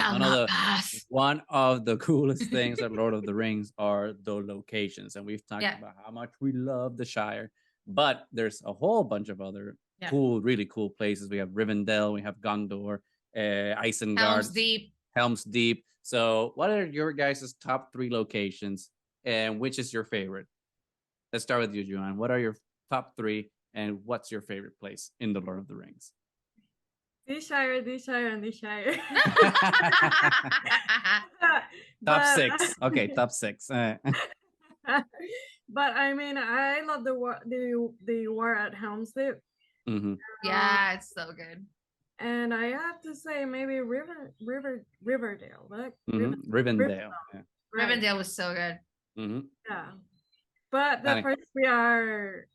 One of the coolest things at Lord of the Rings are the locations, and we've talked about how much we love the Shire. But there's a whole bunch of other really cool places. We have Rivendell, we have Gondor, Isengard, Helm's Deep. So what are your guys' top 3 locations, and which is your favorite? Let's start with you, Joanne. What are your top 3, and what's your favorite place in the Lord of the Rings? This Shire, and this Shire. Top 6. Okay, top 6. But I mean, I love the war at Helm's Deep. Mm-hmm. Yeah, it's so good. And I have to say, maybe Riverdale. Rivendell. Yeah. Rivendell was so good. Mm-hmm. Yeah, but the first 3 are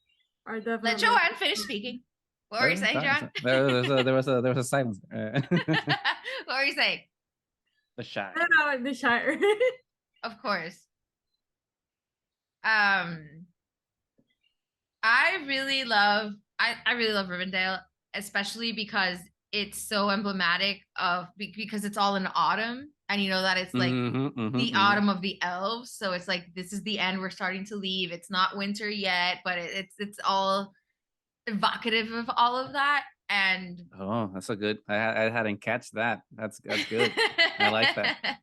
definitely. Let Joanne finish speaking. What were you saying, John? There was a silence. What were you saying? The Shire. No, the Shire. Of course. I really love Rivendell, especially because it's so emblematic of, because it's all in autumn, and that it's like the autumn of the elves. So it's like, this is the end. We're starting to leave. It's not winter yet, but it's all evocative of all of that. And that's a good. I hadn't catch that. That's good. I like that.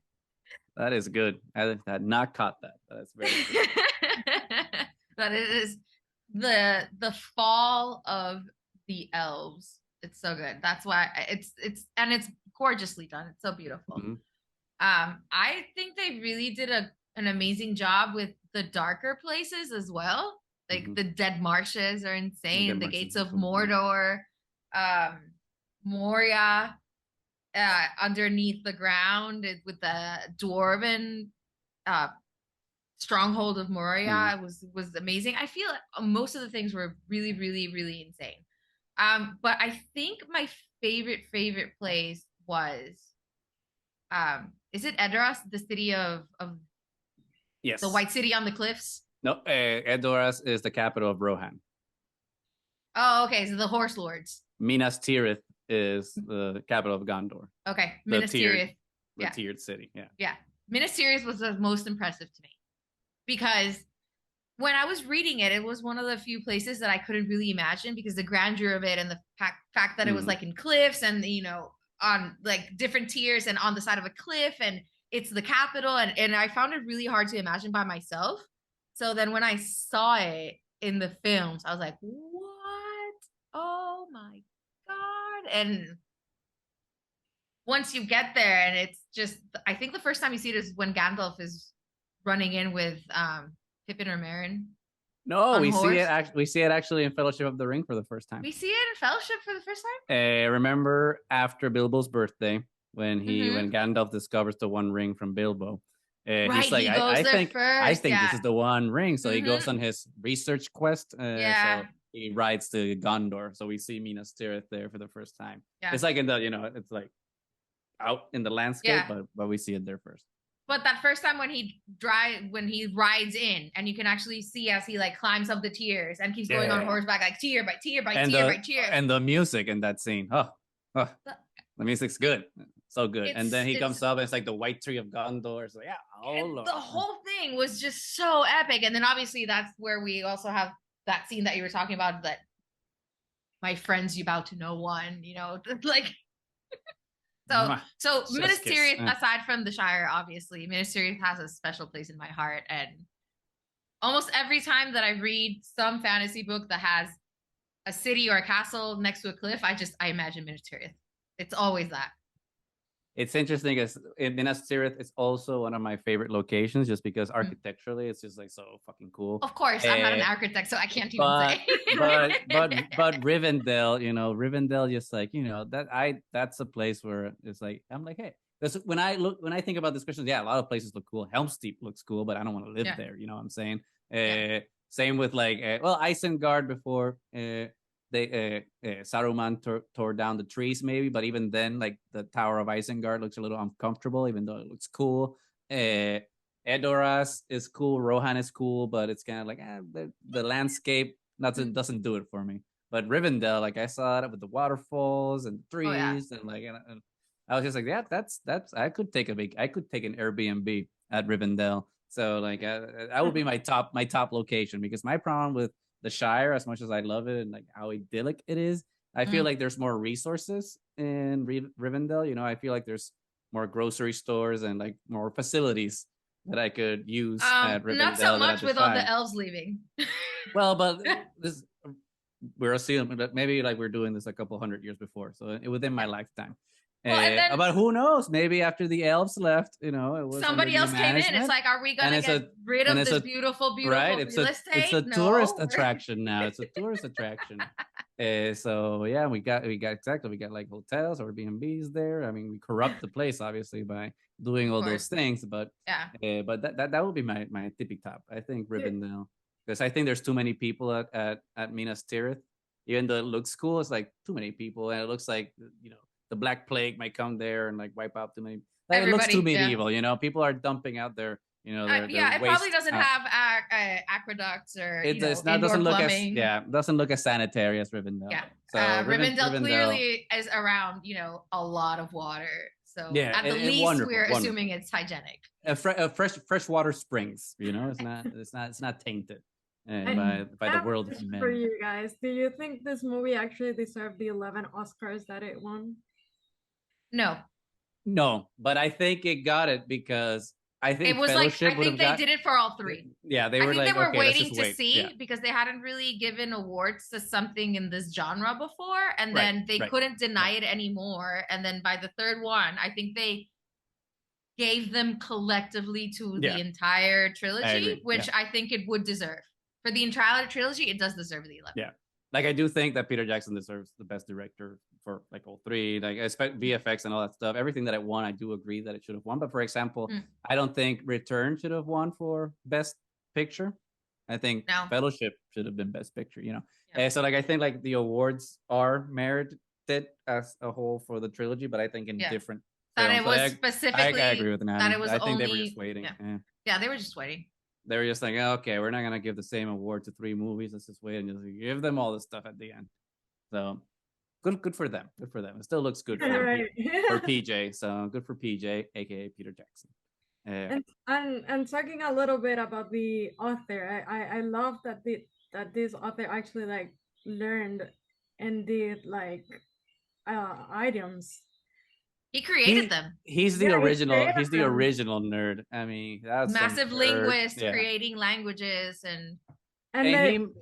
That is good. I had not caught that. That's very good. But it is the fall of the elves. It's so good. That's why it's gorgeously done. It's so beautiful. Mm-hmm. I think they really did an amazing job with the darker places as well. Like the Dead Marshes are insane. The Gates of Mordor, Moria, underneath the ground with the dwarven Stronghold of Moria was amazing. I feel like most of the things were really, really, really insane. But I think my favorite place was is it Edoras, the city of Yes. the White City on the cliffs? No, Edoras is the capital of Rohan. Oh, okay. So the Horse Lords. Minas Tirith is the capital of Gondor. Okay, Minas Tirith. The tiered city. Yeah. Yeah. Minas Tirith was the most impressive to me because when I was reading it, it was one of the few places that I couldn't really imagine because the grandeur of it and the fact that it was like in cliffs and, you know, on like different tiers and on the side of a cliff, and it's the capital. And I found it really hard to imagine by myself. So then when I saw it in the films, I was like, what? Oh my God. And once you get there, and it's just, I think the first time you see it is when Gandalf is running in with Pippin or Meryn. No, we see it. We see it actually in Fellowship of the Ring for the first time. We see it in Fellowship for the first time. Remember after Bilbo's birthday when when Gandalf discovers the One Ring from Bilbo. He's like, I think this is the One Ring. So he goes on his research quest. So he rides to Gondor. So we see Minas Tirith there for the first time. Yeah. It's like in the, it's like out in the landscape, but we see it there first. But that first time when he rides in, and you can actually see as he like climbs up the tiers and keeps going on horseback, like tier by tier by tier by tier. And the music in that scene, the music's good, so good. And then he comes up and it's like the White Tree of Gondor. So the whole thing was just so epic. And then obviously that's where we also have that scene that you were talking about, that my friends you about to know one, like. So Minas Tirith, aside from the Shire, obviously, Minas Tirith has a special place in my heart. And almost every time that I read some fantasy book that has a city or a castle next to a cliff, I imagine Minas Tirith. It's always that. It's interesting because in Minas Tirith, it's also one of my favorite locations just because architecturally it's just like so fucking cool. Of course, I'm not an architect, so I can't even say. but Rivendell, Rivendell, just like, that's a place where it's like, I'm like, hey, when I think about this question, a lot of places look cool. Helm's Deep looks cool, but I don't want to live there. You know what I'm saying? Same with like, Isengard before Saruman tore down the trees maybe, but even then, like the Tower of Isengard looks a little uncomfortable, even though it looks cool. Edoras is cool, Rohan is cool, but it's kind of like the landscape doesn't do it for me. But Rivendell, like I saw it with the waterfalls and trees, and like, and I was just like, that's I could take an Airbnb at Rivendell. So like that would be my top location, because my problem with the Shire, as much as I love it and like how idyllic it is, I feel like there's more resources in Rivendell. I feel like there's more grocery stores and like more facilities that I could use at Rivendell. Not so much with all the elves leaving. Well, but we're assuming that maybe like we're doing this a couple hundred years before, so within my lifetime. But who knows? Maybe after the elves left, it was somebody else came in. It's like, are we gonna get rid of this beautiful real estate? It's a tourist attraction now. It's a tourist attraction. So yeah, we got like hotels or Airbnbs there. I mean, we corrupt the place obviously by doing all those things, but but that would be my tippy top. I think Rivendell, because I think there's too many people at Minas Tirith. Even though it looks cool, it's like too many people, and it looks like the Black Plague might come there and like wipe out too many. Like, it looks too medieval, People are dumping out their, their it probably doesn't have aqueducts or doesn't look plumbing. Doesn't look as sanitary as Rivendell. Yeah, so Rivendell clearly is around, a lot of water. So at the least, we're assuming it's hygienic. Freshwater springs, it's not tainted by the world of men. For you guys, do you think this movie actually deserved the 11 Oscars that it won? No, but I think it got it because I think it was Fellowship like, I think they did it for all three. Yeah, they were like, they were waiting to see because they hadn't really given awards to something in this genre before, and then they couldn't deny it anymore. And then by the third one, I think they gave them collectively to the entire trilogy, which I think it would deserve. For the entire trilogy, it does deserve the 11. Yeah. Like, I do think that Peter Jackson deserves the best director for like all three, like I expect VFX and all that stuff. Everything that it won, I do agree that it should have won. But for example, I don't think Return should have won for Best Picture. I think Fellowship should have been Best Picture. So like I think like the awards are merited as a whole for the trilogy, but I think in different. That films. it was specifically. I agree with Natalie. That it was I think only, they were just waiting. Yeah, they were just waiting. They were just like, okay, we're not gonna give the same award to 3 movies. Let's just wait and just give them all the stuff at the end. So good for them. Good for them. It still looks good for PJ. So good for PJ, aka Peter Jackson. And talking a little bit about the author, I love that this author actually like learned and did like items. He created them. He's the original. He's the original nerd. I mean, that's massive linguist creating languages and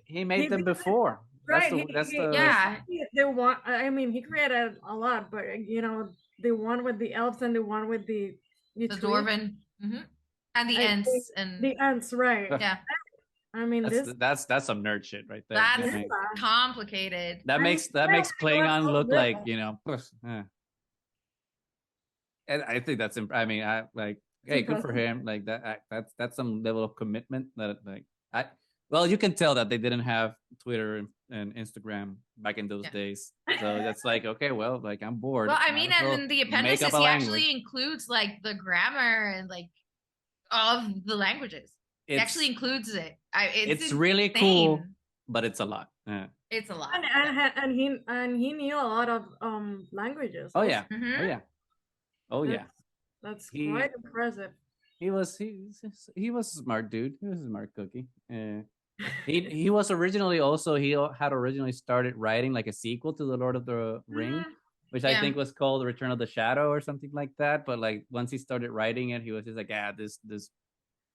he made them before. Right. The one. I mean, he created a lot, but the one with the elves and the one with the dwarven and the ents and the ents, right? Yeah. I mean, that's some nerd shit right there. That's complicated. That makes Klingon look like and I think that's. I mean, hey, good for him. Like that's some level of commitment that well, you can tell that they didn't have Twitter and Instagram back in those days. So that's like, okay, well, like I'm bored. Well, I mean, and in the appendices, he actually includes like the grammar and like of the languages. He actually includes it. It's really cool, but it's a lot. Yeah. It's a lot. And he knew a lot of languages. Oh yeah. Oh yeah. That's quite impressive. He was a smart dude. He was a smart cookie. He was originally had originally started writing like a sequel to the Lord of the Ring, which I think was called Return of the Shadow or something like that. But like once he started writing it, he was just like, this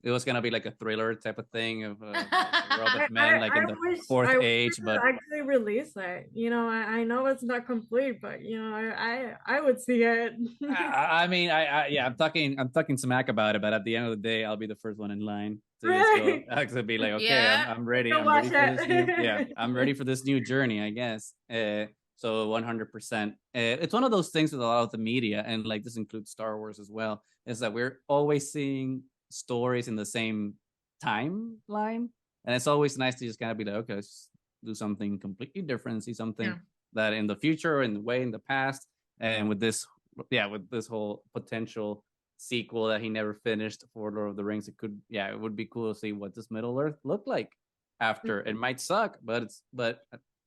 it was gonna be like a thriller type of thing of world of men, like in the fourth age. But actually release it. I know it's not complete, but I would see it. I mean, I'm talking smack about it, but at the end of the day, I'll be the first one in line to just go. I'll be like, okay, I'm ready. I'm ready for this new, I'm ready for this new journey, I guess. So 100%. It's one of those things with a lot of the media, and like this includes Star Wars as well, is that we're always seeing stories in the same timeline, and it's always nice to just kind of be like, okay, let's do something completely different, see something that in the future or in the way in the past, and with this whole potential sequel that he never finished for Lord of the Rings, it would be cool to see what this Middle Earth looked like after. It might suck, but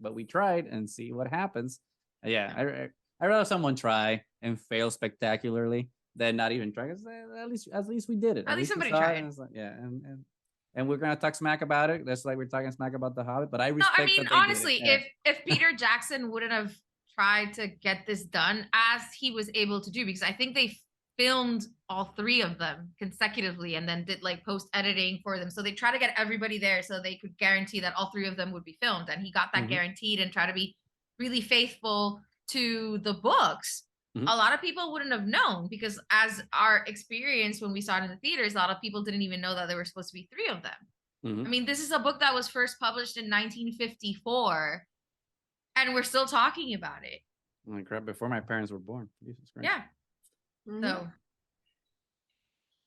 we tried and see what happens. I'd rather someone try and fail spectacularly than not even try. At least we did it. At least somebody tried. And we're gonna talk smack about it. That's like we're talking smack about The Hobbit. But I respect. No, I mean, honestly, if Peter Jackson wouldn't have tried to get this done as he was able to do, because I think they filmed all 3 of them consecutively and then did like post editing for them. So they try to get everybody there so they could guarantee that all 3 of them would be filmed, and he got that guaranteed and try to be really faithful to the books. A lot of people wouldn't have known, because as our experience when we saw it in the theaters, a lot of people didn't even know that there were supposed to be 3 of them. I mean, this is a book that was first published in 1954, and we're still talking about it. Oh my crap, before my parents were born. Jesus Christ. Yeah. So.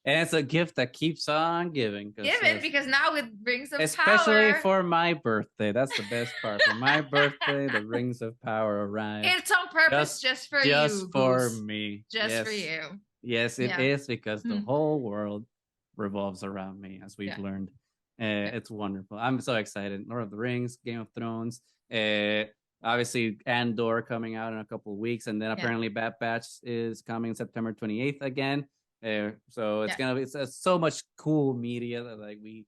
And it's a gift that keeps on giving. Because now with Rings of Power. Especially for my birthday. That's the best part. For my birthday, the Rings of Power arrive. It's on purpose just for you. Just for me. Just for you. Yes, it is, because the whole world revolves around me, as we've learned. It's wonderful. I'm so excited. Lord of the Rings, Game of Thrones. Obviously, Andor coming out in a couple of weeks. And then apparently Bad Batch is coming September 28th again. So it's gonna be so much cool media that like we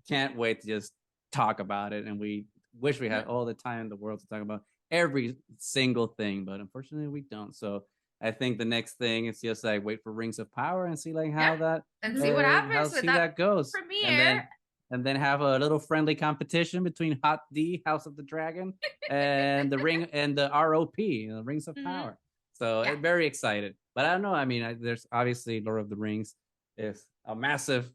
can't wait to just talk about it, and we wish we had all the time in the world to talk about every single thing, but unfortunately we don't. So I think the next thing is just like wait for Rings of Power and see like how that and see what happens with that goes premiere, and then have a little friendly competition between Hot D, House of the Dragon, and the Ring and the ROP, the Rings of Power. So I'm very excited. But I don't know. I mean, there's obviously Lord of the Rings is a massive,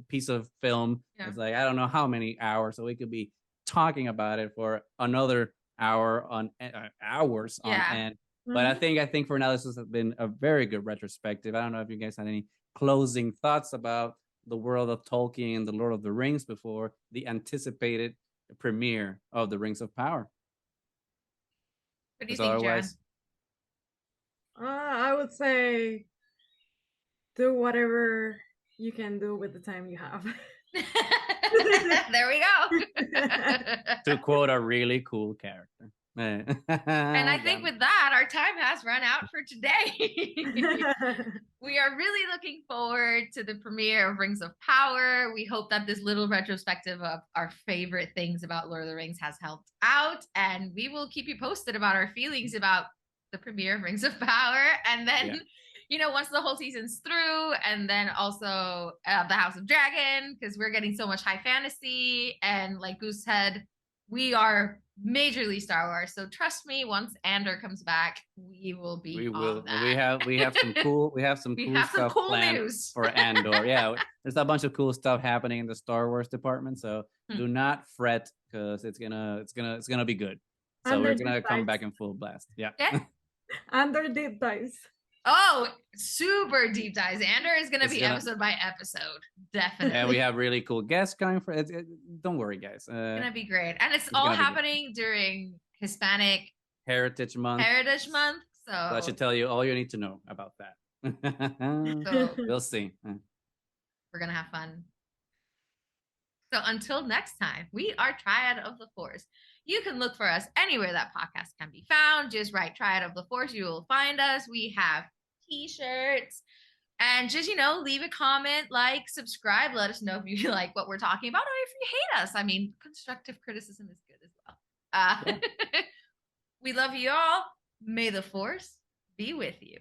piece of film. It's like, I don't know how many hours. So we could be talking about it for another hours on end. But I think for now this has been a very good retrospective. I don't know if you guys had any closing thoughts about the world of Tolkien and the Lord of the Rings before the anticipated premiere of the Rings of Power. What do you think, John? I would say do whatever you can do with the time you have. There we go. To quote a really cool character. And I think with that, our time has run out for today. We are really looking forward to the premiere of Rings of Power. We hope that this little retrospective of our favorite things about Lord of the Rings has helped out. And we will keep you posted about our feelings about the premiere of Rings of Power. And then, once the whole season's through, and then also the House of Dragon, because we're getting so much high fantasy. And like Goose said, we are majorly Star Wars, so trust me, once Andor comes back, we will be on that. We have some cool stuff planned news for Andor. Yeah, there's a bunch of cool stuff happening in the Star Wars department, so do not fret, because it's gonna be good. So Andor, we're gonna come back in full blast. Yeah. Andor deep dives. Oh, super deep dives. Andor is going to be episode by episode. Definitely. And we have really cool guests coming for it. Don't worry, guys. It's going to be great. And it's all happening during Hispanic Heritage Month. So that should tell you all you need to know about that. So we'll see. We're going to have fun. So until next time, we are Triad of the Force. You can look for us anywhere that podcast can be found. Just write Triad of the Force. You will find us. We have t-shirts. And just, leave a comment, like, subscribe. Let us know if you like what we're talking about or if you hate us. I mean, constructive criticism is good as well. We love you all. May the Force be with you.